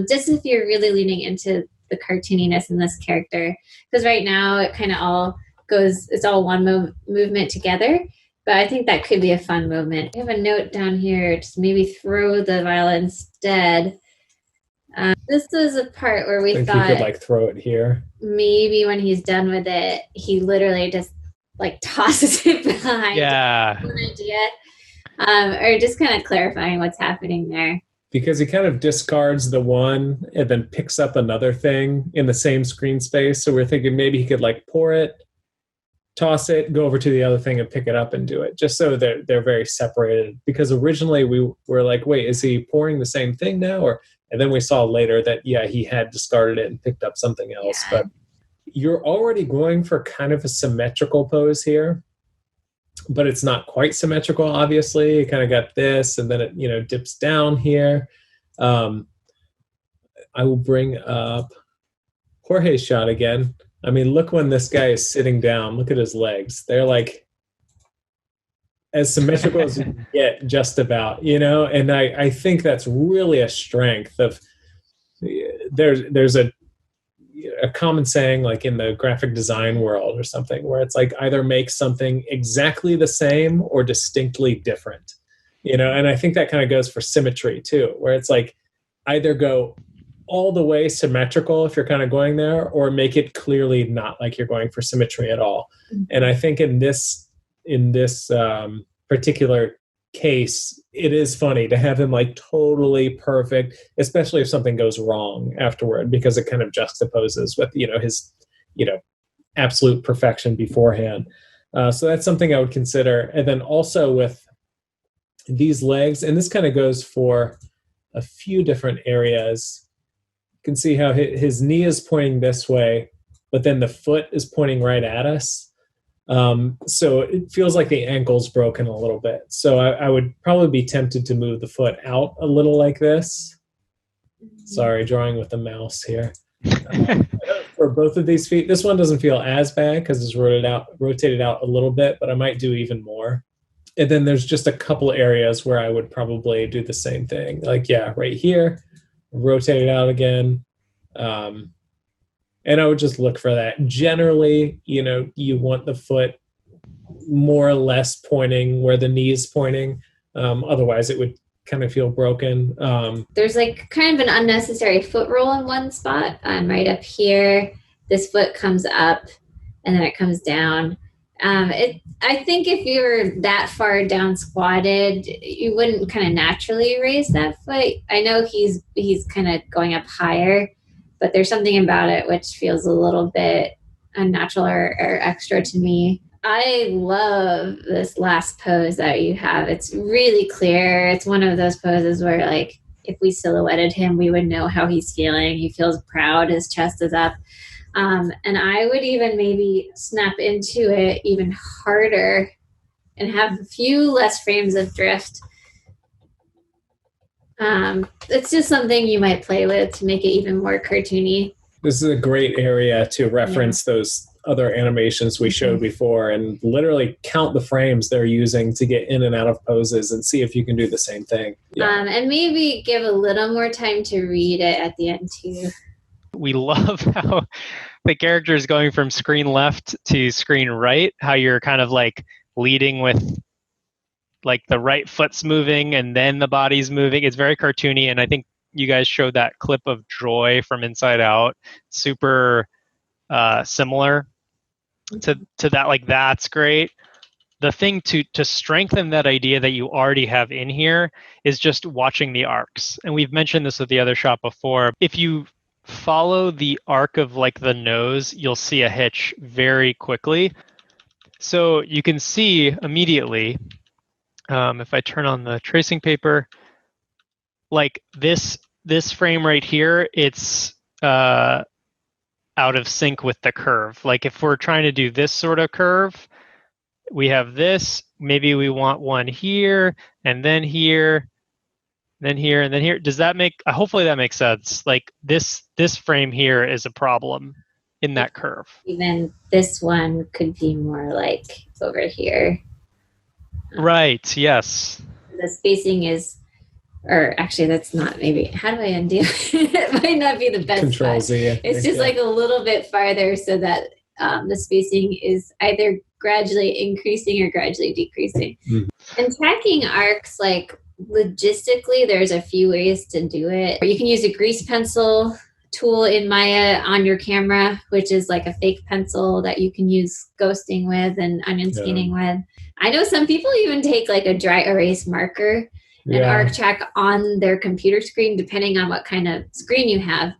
Just if you're really leaning into the cartooniness in this character, because right now it kind of all goes, it's all one movement together. But I think that could be a fun moment. I have a note down here, just maybe throw the vial instead. This is a part where we thought you could like throw it here. Maybe when he's done with it, he literally just like tosses it behind. Yeah. One idea. Or just kind of clarifying what's happening there. Because he kind of discards the one and then picks up another thing in the same screen space. So we're thinking maybe he could like pour it, toss it, go over to the other thing and pick it up and do it, just so they're very separated. Because originally we were like, wait, is he pouring the same thing now? And then we saw later that, yeah, he had discarded it and picked up something else. Yeah. But you're already going for kind of a symmetrical pose here, but it's not quite symmetrical, obviously. You kind of got this, and then it, dips down here. I will bring up Jorge's shot again. I mean, look when this guy is sitting down. Look at his legs. They're like as symmetrical as you can get, just about, and I think that's really a strength of, there's a common saying like in the graphic design world or something where it's like either make something exactly the same or distinctly different, and I think that kind of goes for symmetry too, where it's like either go all the way symmetrical if you're kind of going there, or make it clearly not like you're going for symmetry at all. Mm-hmm. And I think in this particular case, it is funny to have him like totally perfect, especially if something goes wrong afterward, because it kind of juxtaposes with his absolute perfection beforehand. So that's something I would consider. And then also with these legs, and this kind of goes for a few different areas. You can see how his knee is pointing this way, but then the foot is pointing right at us. So it feels like the ankle's broken a little bit. So I would probably be tempted to move the foot out a little like this. Sorry, drawing with the mouse here. For both of these feet, this one doesn't feel as bad because it's rotated out a little bit, but I might do even more. And then there's just a couple areas where I would probably do the same thing. Like, yeah, right here, rotate it out again. And I would just look for that. Generally, you want the foot more or less pointing where the knee is pointing. Otherwise, it would kind of feel broken. There's like kind of an unnecessary foot roll in one spot. Right up here, this foot comes up and then it comes down. I think if you were that far down squatted, you wouldn't kind of naturally raise that foot. I know he's kind of going up higher, but there's something about it which feels a little bit unnatural or extra to me. I love this last pose that you have. It's really clear. It's one of those poses where, like, if we silhouetted him, we would know how he's feeling. He feels proud. His chest is up. And I would even maybe snap into it even harder and have a few less frames of drift. It's just something you might play with to make it even more cartoony. This is a great area to reference those other animations we showed before and literally count the frames they're using to get in and out of poses and see if you can do the same thing. Yeah. And maybe give a little more time to read it at the end too. We love how the character is going from screen left to screen right, how you're kind of like leading with like the right foot's moving and then the body's moving. It's very cartoony, and I think you guys showed that clip of Joy from Inside Out. Super similar to that. Like, that's great. The thing to strengthen that idea that you already have in here is just watching the arcs. And we've mentioned this with the other shot before. If you follow the arc of like the nose, you'll see a hitch very quickly. So you can see immediately, if I turn on the tracing paper, like this frame right here, it's out of sync with the curve. Like if we're trying to do this sort of curve, we have this, maybe we want one here, and then here, then here, and then here. Does that make, hopefully that makes sense. Like this frame here is a problem in that curve. Even this one could be more like over here. Right, yes. The spacing is, or actually that's not, maybe, how do I undo it? It might not be the best. Control Z. It's just like a little bit farther so that the spacing is either gradually increasing or gradually decreasing. Mm-hmm. And tracking arcs, like logistically, there's a few ways to do it. You can use a grease pencil tool in Maya on your camera, which is like a fake pencil that you can use ghosting with and onion skinning with. I know some people even take like a dry erase marker and arc track on their computer screen, depending on what kind of screen you have.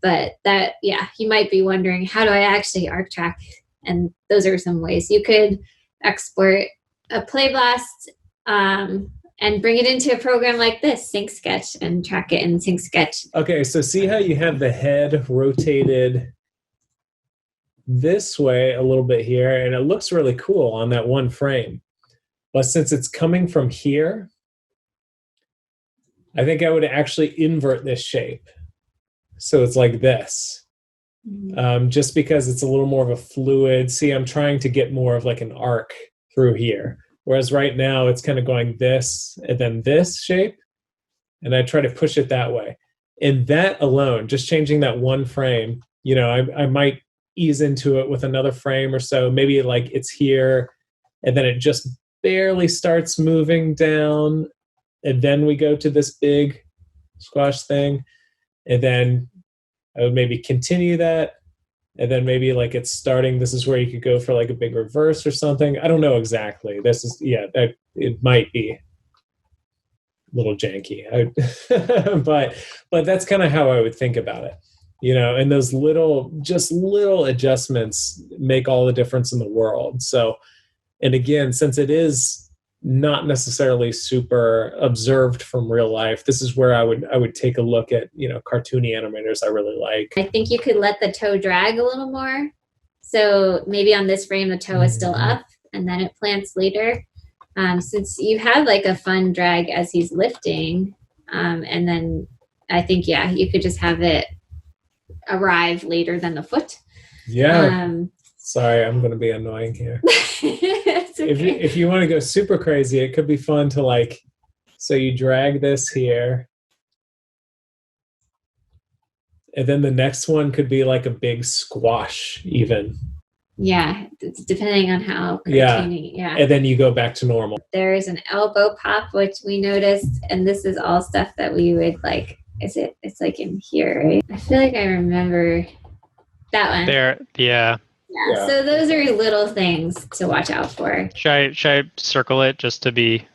But that, you might be wondering, how do I actually arc track? And those are some ways you could export a play blast and bring it into a program like this, Sync Sketch, and track it in Sync Sketch. Okay, so see how you have the head rotated this way a little bit here, and it looks really cool on that one frame. But since it's coming from here, I think I would actually invert this shape. So it's like this. Just because it's a little more of a fluid. See, I'm trying to get more of like an arc through here. Whereas right now it's kind of going this and then this shape. And I try to push it that way. And that alone, just changing that one frame, I might ease into it with another frame or so. Maybe like it's here and then it just barely starts moving down. And then we go to this big squash thing. And then I would maybe continue that. And then maybe like it's starting, this is where you could go for like a big reverse or something. I don't know exactly. This is, it might be a little janky. But that's kind of how I would think about it. And those little adjustments make all the difference in the world. So, and again, since it is not necessarily super observed from real life, this is where I would take a look at, cartoony animators I really like. I think you could let the toe drag a little more. So maybe on this frame, the toe is still up and then it plants later. Since you have like a fun drag as he's lifting. And then I think, you could just have it arrive later than the foot. Sorry, I'm going to be annoying here. It's okay. If you want to go super crazy, it could be fun to so you drag this here. And then the next one could be like a big squash even. Yeah, it's depending on how cartoony. Yeah. And then you go back to normal. There is an elbow pop, which we noticed, and this is all stuff that we would like. It's like in here, right? I feel like I remember that one. There, yeah. Yeah, so those are little things to watch out for. Should I circle it just to be...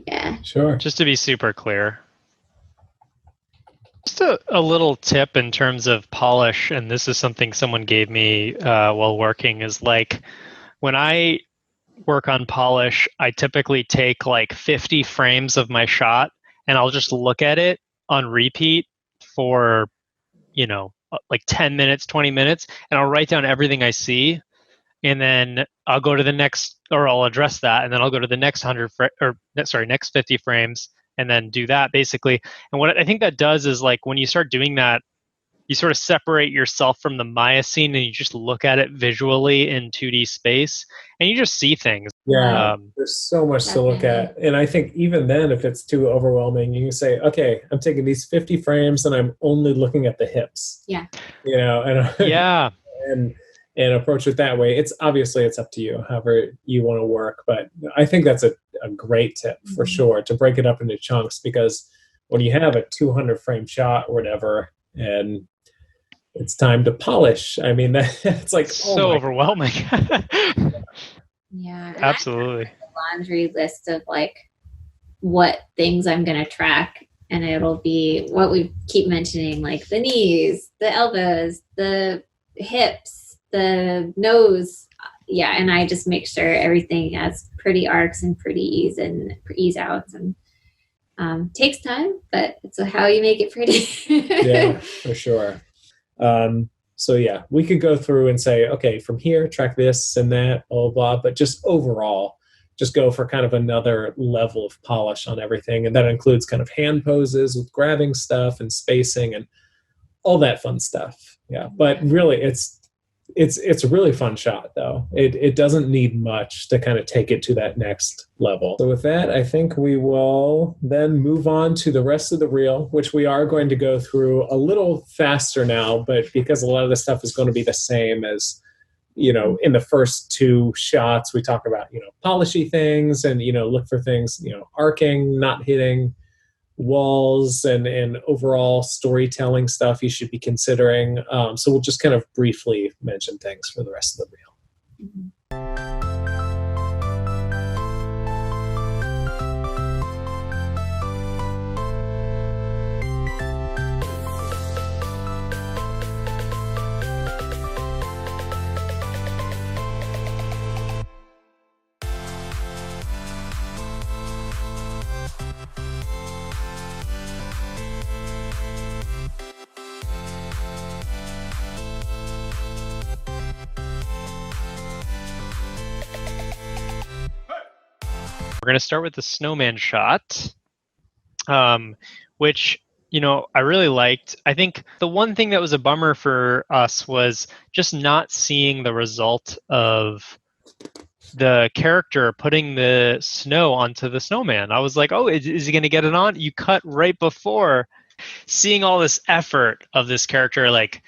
Yeah. Sure. Just to be super clear. Just a little tip in terms of polish, and this is something someone gave me while working, is like when I work on polish, I typically take like 50 frames of my shot and I'll just look at it on repeat for, like 10 minutes, 20 minutes, and I'll write down everything I see. And then I'll go to the next, or I'll address that, and then I'll go to the next next 50 frames, and then do that basically. And what I think that does is like when you start doing that, you sort of separate yourself from the Maya scene and you just look at it visually in 2D space and you just see things. Yeah, there's so much to look at. And I think even then, if it's too overwhelming, you can say, okay, I'm taking these 50 frames and I'm only looking at the hips. Yeah. And approach it that way. It's obviously it's up to you, however you want to work. But I think that's a great tip for sure, to break it up into chunks, because when you have a 200 frame shot or whatever, and it's time to polish, I mean, it's like so overwhelming. Yeah. Absolutely. A laundry list of like what things I'm going to track. And it'll be what we keep mentioning, like the knees, the elbows, the hips, the nose. Yeah. And I just make sure everything has pretty arcs and pretty ease outs, and takes time, but it's how you make it pretty. Yeah, for sure. So yeah, we could go through and say, okay, from here, track this and that, blah, blah, but just overall, just go for kind of another level of polish on everything. And that includes kind of hand poses with grabbing stuff and spacing and all that fun stuff. Yeah. But really it's a really fun shot though. It doesn't need much to kind of take it to that next level. So with that, I think we will then move on to the rest of the reel, which we are going to go through a little faster now, but because a lot of the stuff is going to be the same as, in the first two shots, we talk about, polishy things and, look for things, arcing, not hitting, walls and overall storytelling stuff you should be considering. So we'll just kind of briefly mention things for the rest of the reel. Mm-hmm. We're going to start with the snowman shot, which, I really liked. I think the one thing that was a bummer for us was just not seeing the result of the character putting the snow onto the snowman. I was like, oh, is he going to get it on? You cut right before seeing all this effort of this character, like,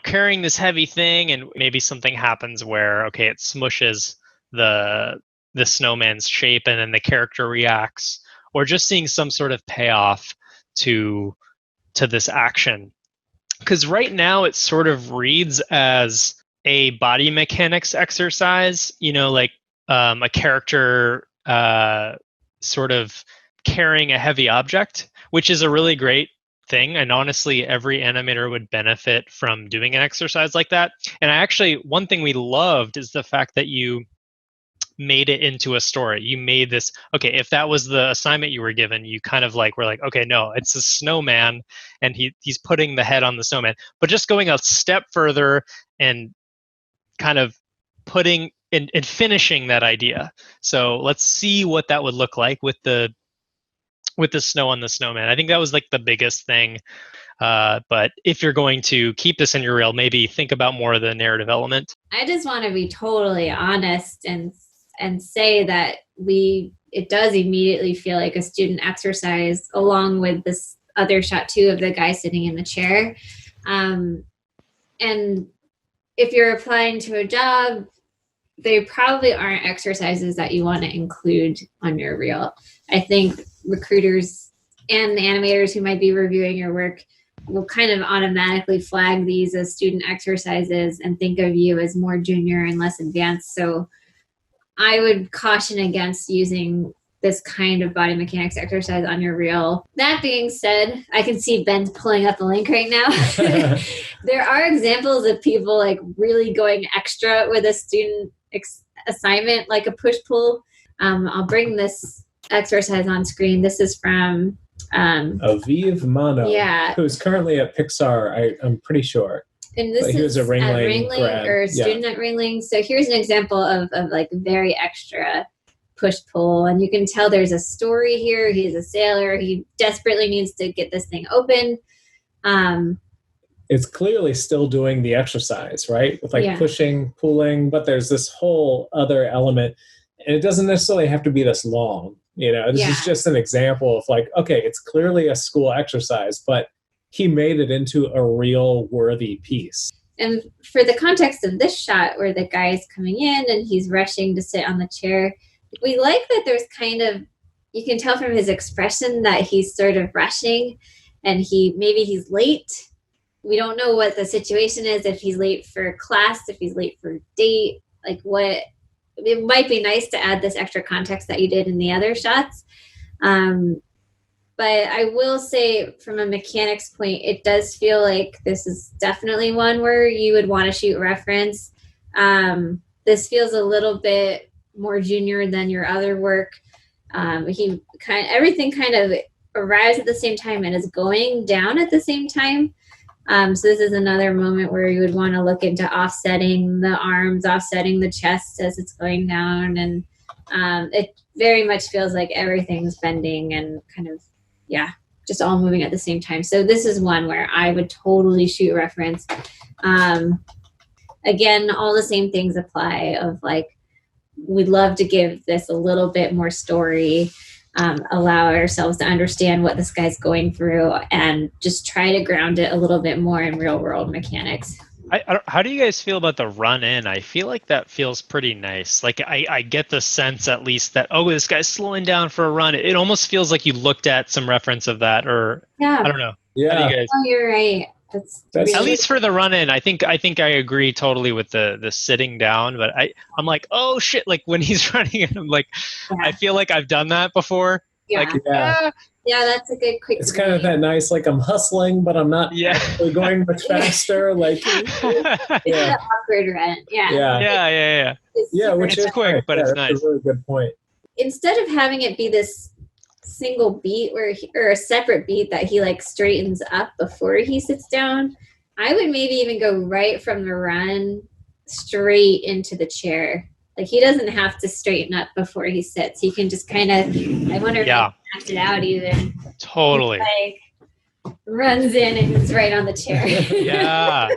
carrying this heavy thing, and maybe something happens where, okay, it smushes the snowman's shape and then the character reacts, or just seeing some sort of payoff to this action. Because right now it sort of reads as a body mechanics exercise, like a character sort of carrying a heavy object, which is a really great thing. And honestly, every animator would benefit from doing an exercise like that. And one thing we loved is the fact that you made it into a story. You made this, okay, if that was the assignment you were given, you kind of were like, okay, no, it's a snowman and he's putting the head on the snowman. But just going a step further and kind of putting and finishing that idea. So let's see what that would look like with the snow on the snowman. I think that was the biggest thing. But if you're going to keep this in your reel, maybe think about more of the narrative element. I just want to be totally honest and say that it does immediately feel like a student exercise, along with this other shot too of the guy sitting in the chair. And if you're applying to a job, they probably aren't exercises that you want to include on your reel. I think recruiters and the animators who might be reviewing your work will kind of automatically flag these as student exercises and think of you as more junior and less advanced. So I would caution against using this kind of body mechanics exercise on your reel. That being said, I can see Ben pulling up the link right now. There are examples of people really going extra with a student assignment, like a push-pull. I'll bring this exercise on screen. This is from Aviv Mano, who's currently at Pixar, I'm pretty sure. And this is a Ringling grad. Or student at Ringling. So here's an example of very extra push-pull. And you can tell there's a story here. He's a sailor. He desperately needs to get this thing open. It's clearly still doing the exercise, right? With pushing, pulling, but there's this whole other element. And it doesn't necessarily have to be this long. This is just an example of okay, it's clearly a school exercise, but he made it into a real worthy piece. And for the context of this shot where the guy is coming in and he's rushing to sit on the chair, we like that there's you can tell from his expression that he's sort of rushing and maybe he's late. We don't know what the situation is, if he's late for class, if he's late for date, it might be nice to add this extra context that you did in the other shots. But I will say from a mechanics point, it does feel like this is definitely one where you would want to shoot reference. This feels a little bit more junior than your other work. Everything kind of arrives at the same time and is going down at the same time. So this is another moment where you would want to look into offsetting the arms, offsetting the chest as it's going down. And it very much feels like everything's bending and just all moving at the same time. So this is one where I would totally shoot reference. Again, all the same things apply of we'd love to give this a little bit more story, allow ourselves to understand what this guy's going through, and just try to ground it a little bit more in real world mechanics. How do you guys feel about the run in? I feel like that feels pretty nice. Like I get the sense at least that, oh, this guy's slowing down for a run. It almost feels like you looked at some reference of that, or Yeah. I don't know. Yeah. How do you guys? Oh, you're right. That's At At least for the run in, I think I agree totally with the sitting down. But I'm like, oh shit! Like when he's running, and I'm like, I feel like I've done that before. Yeah. Like, yeah, that's a good quick. It's kind of that nice, like I'm hustling, but I'm not actually going much faster. Like, It's an awkward run. Yeah. Yeah, which it's is quick, nice. but it's nice. That's a really good point. Instead of having it be this single beat or a separate beat that he like straightens up before he sits down, I would maybe even go right from the run straight into the chair. Like he doesn't have to straighten up before he sits. He can just kind of, I wonder if he acts it out even. Totally. He, like runs in and is right on the chair. Yeah.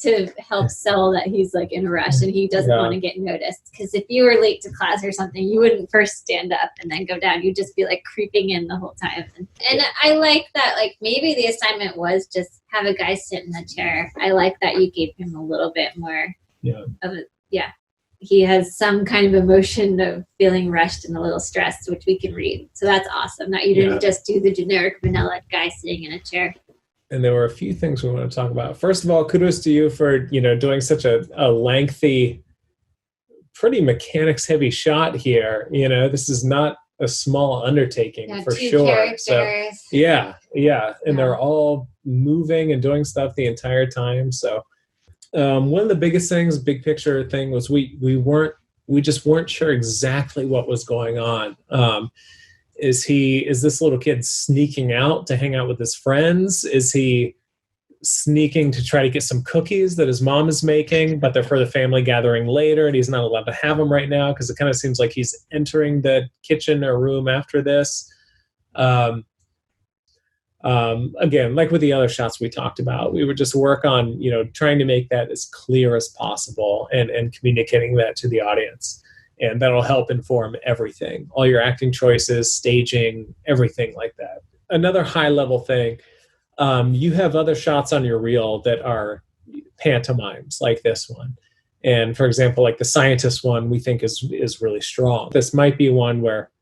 To help sell that he's like in a rush and he doesn't want to get noticed. Because if you were late to class or something, you wouldn't first stand up and then go down. You'd just be like creeping in the whole time. And I like that, like maybe the assignment was just have a guy sit in the chair. I like that you gave him a little bit more of a, he has some kind of emotion of feeling rushed and a little stressed, which we can read. So that's awesome that you didn't just do the generic vanilla guy sitting in a chair. And there were a few things we want to talk about. First of all, kudos to you for, doing such a lengthy, pretty mechanics heavy shot here. This is not a small undertaking for sure. Characters. So, yeah. And they're all moving and doing stuff the entire time. So one of the biggest things, big picture thing, was we just weren't sure exactly what was going on. Is this little kid sneaking out to hang out with his friends? Is he sneaking to try to get some cookies that his mom is making, but they're for the family gathering later and he's not allowed to have them right now? Because it kind of seems like he's entering the kitchen or room after this. Again, like with the other shots we talked about, we would just work on, trying to make that as clear as possible and communicating that to the audience. And that'll help inform everything, all your acting choices, staging, everything like that. Another high level thing, you have other shots on your reel that are pantomimes like this one. And for example, like the scientist one, we think is really strong. This might be one where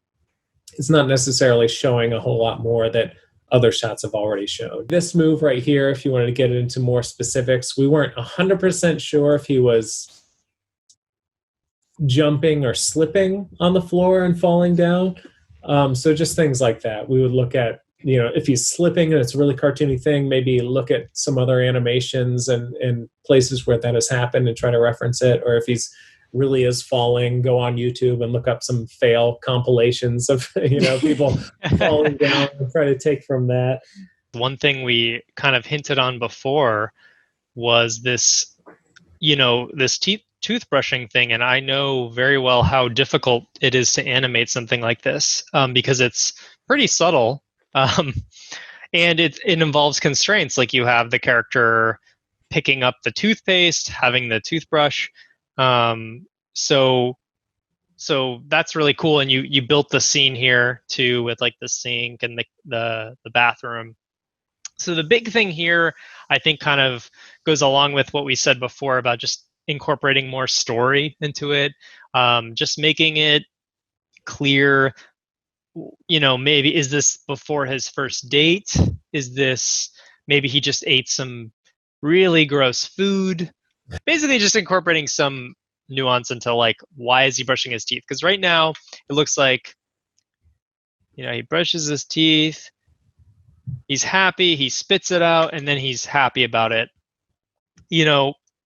it's not necessarily showing a whole lot more that other shots have already shown. This move right here, if you wanted to get into more specifics, we weren't 100% sure if he was jumping or slipping on the floor and falling down. So just things like that. We would look at, if he's slipping and it's a really cartoony thing, maybe look at some other animations and places where that has happened and try to reference it. Or if he's really is falling, go on YouTube and look up some fail compilations of, people falling down and try to take from that. One thing we kind of hinted on before was this, this toothbrushing thing, and I know very well how difficult it is to animate something like this because it's pretty subtle, and it involves constraints. Like you have the character picking up the toothpaste, having the toothbrush, so that's really cool. And you built the scene here too with like the sink and the bathroom. So the big thing here, I think, kind of goes along with what we said before about just incorporating more story into it, just making it clear, maybe is this before his first date? Is this maybe he just ate some really gross food? Basically just incorporating some nuance into like, why is he brushing his teeth? Because right now it looks like, he brushes his teeth, he's happy, he spits it out, and then he's happy about it.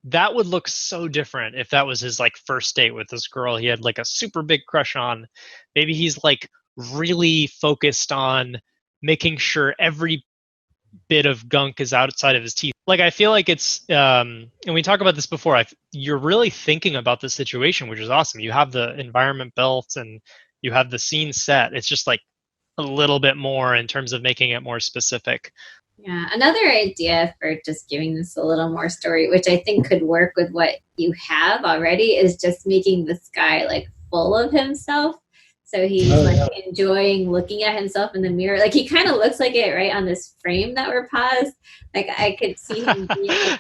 That would look so different if that was his like first date with this girl he had like a super big crush on. Maybe he's like really focused on making sure every bit of gunk is outside of his teeth. Like I feel like it's and we talked about this before, you're really thinking about the situation, which is awesome. You have the environment built and you have the scene set. It's just like a little bit more in terms of making it more specific. Yeah, another idea for just giving this a little more story, which I think could work with what you have already, is just making this guy like full of himself. So he's enjoying looking at himself in the mirror. Like he kind of looks like it right on this frame that we're paused. Like I could see him being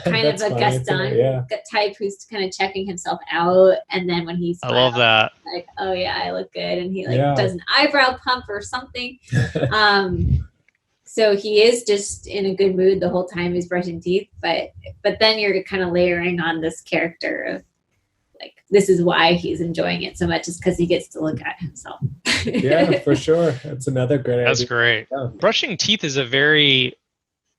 kind of a Gaston type who's kind of checking himself out. And then when he smiles, I love that. Like, oh yeah, I look good. And he does an eyebrow pump or something. So he is just in a good mood the whole time he's brushing teeth. But then you're kind of layering on this character of, like, this is why he's enjoying it so much, is because he gets to look at himself. Yeah, for sure. That's another great idea. That's great. Yeah. Brushing teeth is a very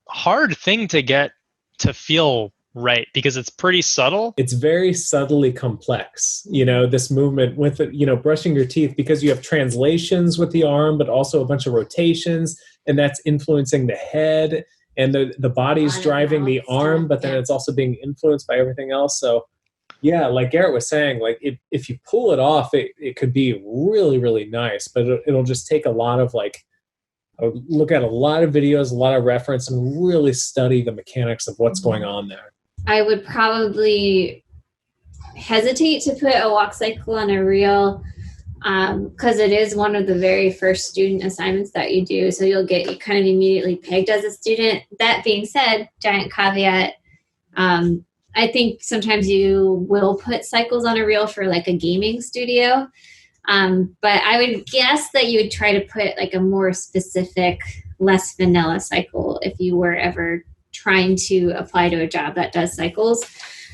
hard thing to get to feel right, because it's pretty subtle. It's very subtly complex, this movement with it, brushing your teeth, because you have translations with the arm, but also a bunch of rotations, and that's influencing the head, and the body's driving the arm, but then it's also being influenced by everything else. So yeah, like Garrett was saying, like if you pull it off, it could be really, really nice, but it'll just take a lot of look at a lot of videos, a lot of reference, and really study the mechanics of what's going on there. I would probably hesitate to put a walk cycle on a reel because it is one of the very first student assignments that you do. So you'll get kind of immediately pegged as a student. That being said, giant caveat, I think sometimes you will put cycles on a reel for like a gaming studio. But I would guess that you would try to put like a more specific, less vanilla cycle if you were ever trying to apply to a job that does cycles.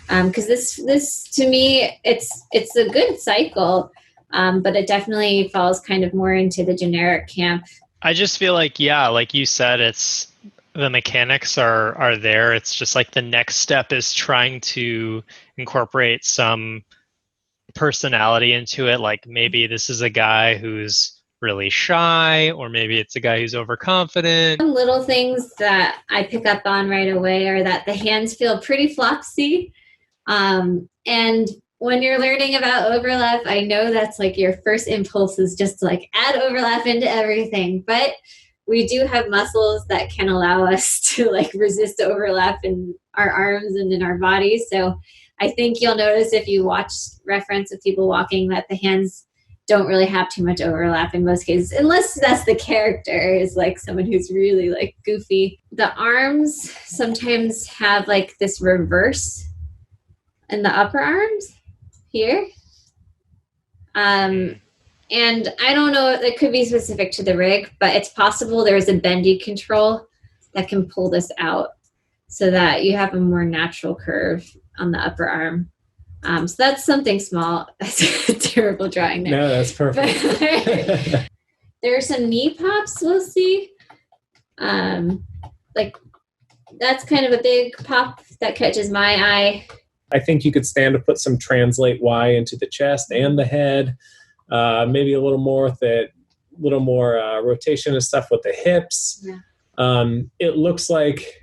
Because this to me, it's a good cycle, but it definitely falls kind of more into the generic camp. I just feel like, yeah, like you said, it's the mechanics are there. It's just like the next step is trying to incorporate some personality into it. Like maybe this is a guy who's really shy, or maybe it's a guy who's overconfident. Some little things that I pick up on right away are that the hands feel pretty flopsy. And when you're learning about overlap, I know that's like your first impulse is just to like add overlap into everything, but we do have muscles that can allow us to like resist overlap in our arms and in our bodies. So I think you'll notice if you watch reference of people walking that the hands don't really have too much overlap in most cases, unless that's the character is like someone who's really like goofy. The arms sometimes have like this reverse in the upper arms here. And I don't know, it could be specific to the rig, but it's possible there's a bendy control that can pull this out so that you have a more natural curve on the upper arm. So that's something small. That's a terrible drawing there. No, that's perfect. There are some knee pops we'll see. Like that's kind of a big pop that catches my eye. I think you could stand to put some translate Y into the chest and the head. Maybe a little more rotation and stuff with the hips. Yeah. It looks like,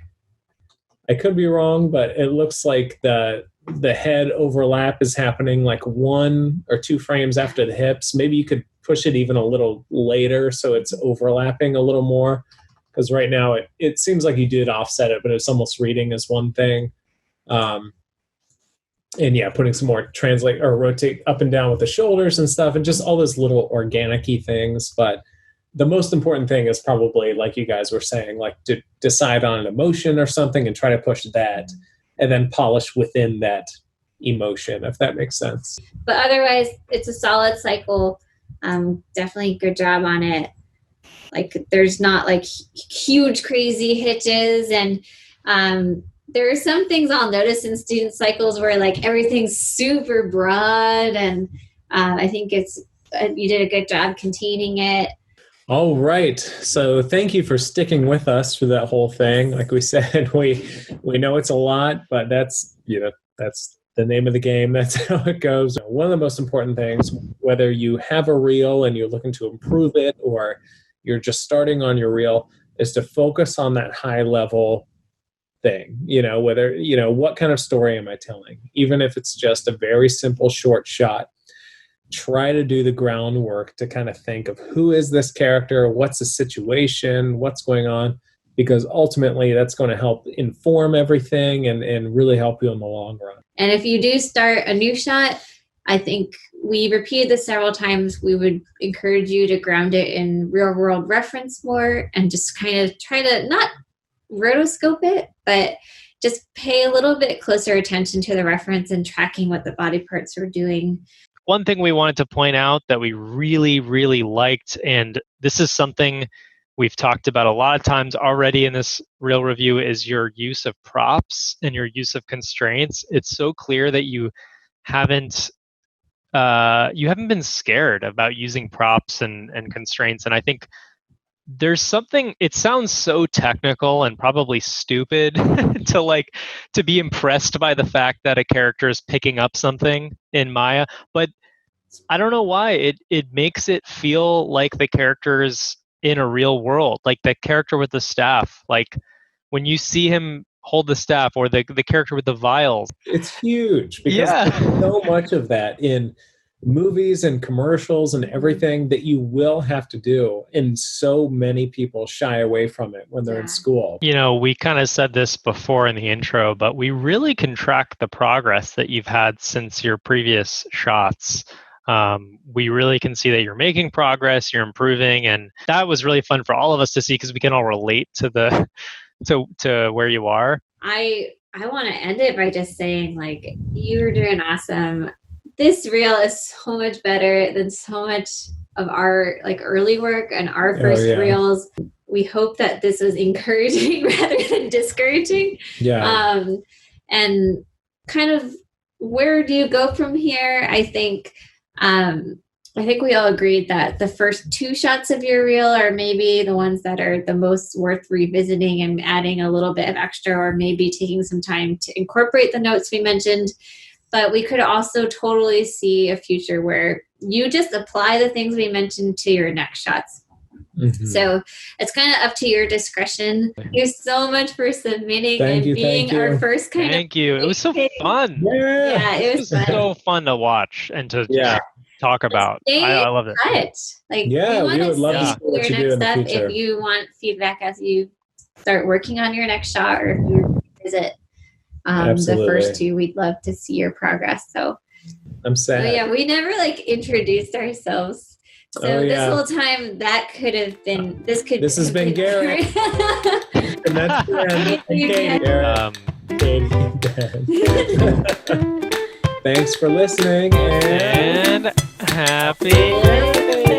I could be wrong, but it looks like the head overlap is happening like 1 or 2 frames after the hips. Maybe you could push it even a little later so it's overlapping a little more, because right now it seems like you did offset it, but it's almost reading as one thing. And yeah, putting some more translate or rotate up and down with the shoulders and stuff, and just all those little organic-y things. But the most important thing is probably, like you guys were saying, like to decide on an emotion or something and try to push that, and then polish within that emotion, if that makes sense. But otherwise, it's a solid cycle. Definitely good job on it. Like there's not like huge crazy hitches, and there are some things I'll notice in student cycles where like everything's super broad, and I think you did a good job containing it. All right. So thank you for sticking with us through that whole thing. Like we said, we know it's a lot, but that's the name of the game. That's how it goes. One of the most important things, whether you have a reel and you're looking to improve it, or you're just starting on your reel, is to focus on that high level thing. Whether, what kind of story am I telling? Even if it's just a very simple short shot, try to do the groundwork to kind of think of who is this character, what's the situation, what's going on, because ultimately that's going to help inform everything and really help you in the long run. And if you do start a new shot, I think we repeated this several times. We would encourage you to ground it in real world reference more and just kind of try to not rotoscope it, but just pay a little bit closer attention to the reference and tracking what the body parts are doing. One thing we wanted to point out that we really, really liked, and this is something we've talked about a lot of times already in this reel review, is your use of props and your use of constraints. It's so clear that you haven't been scared about using props and constraints. And I think there's something, it sounds so technical and probably stupid to be impressed by the fact that a character is picking up something in Maya, but I don't know why it makes it feel like the character's in a real world, like the character with the staff, like when you see him hold the staff, or the character with the vials. It's huge because there's so much of that in movies and commercials and everything that you will have to do, and so many people shy away from it when they're in school. You know, we kind of said this before in the intro, but we really can track the progress that you've had since your previous shots. We really can see that you're making progress, you're improving, and that was really fun for all of us to see because we can all relate to to where you are. I want to end it by just saying, like, you're doing awesome. This reel is so much better than so much of our early work and our first reels. We hope that this was encouraging rather than discouraging. Yeah. And kind of, where do you go from here? I think we all agreed that the first 2 shots of your reel are maybe the ones that are the most worth revisiting and adding a little bit of extra, or maybe taking some time to incorporate the notes we mentioned. But we could also totally see a future where you just apply the things we mentioned to your next shots. Mm-hmm. So it's kind of up to your discretion. Thank you so much for submitting being our first kind of. Thank you. It was so fun. Yeah, it was fun. So fun to watch and to talk about. I love it. We would love to see what you do in the future. If you want feedback as you start working on your next shot, or if you visit the first 2, we'd love to see your progress. So I'm sad. We never introduced ourselves. So this whole time, that could have been this has been Garrett. And that's Katie. Thanks for listening, and happy birthday.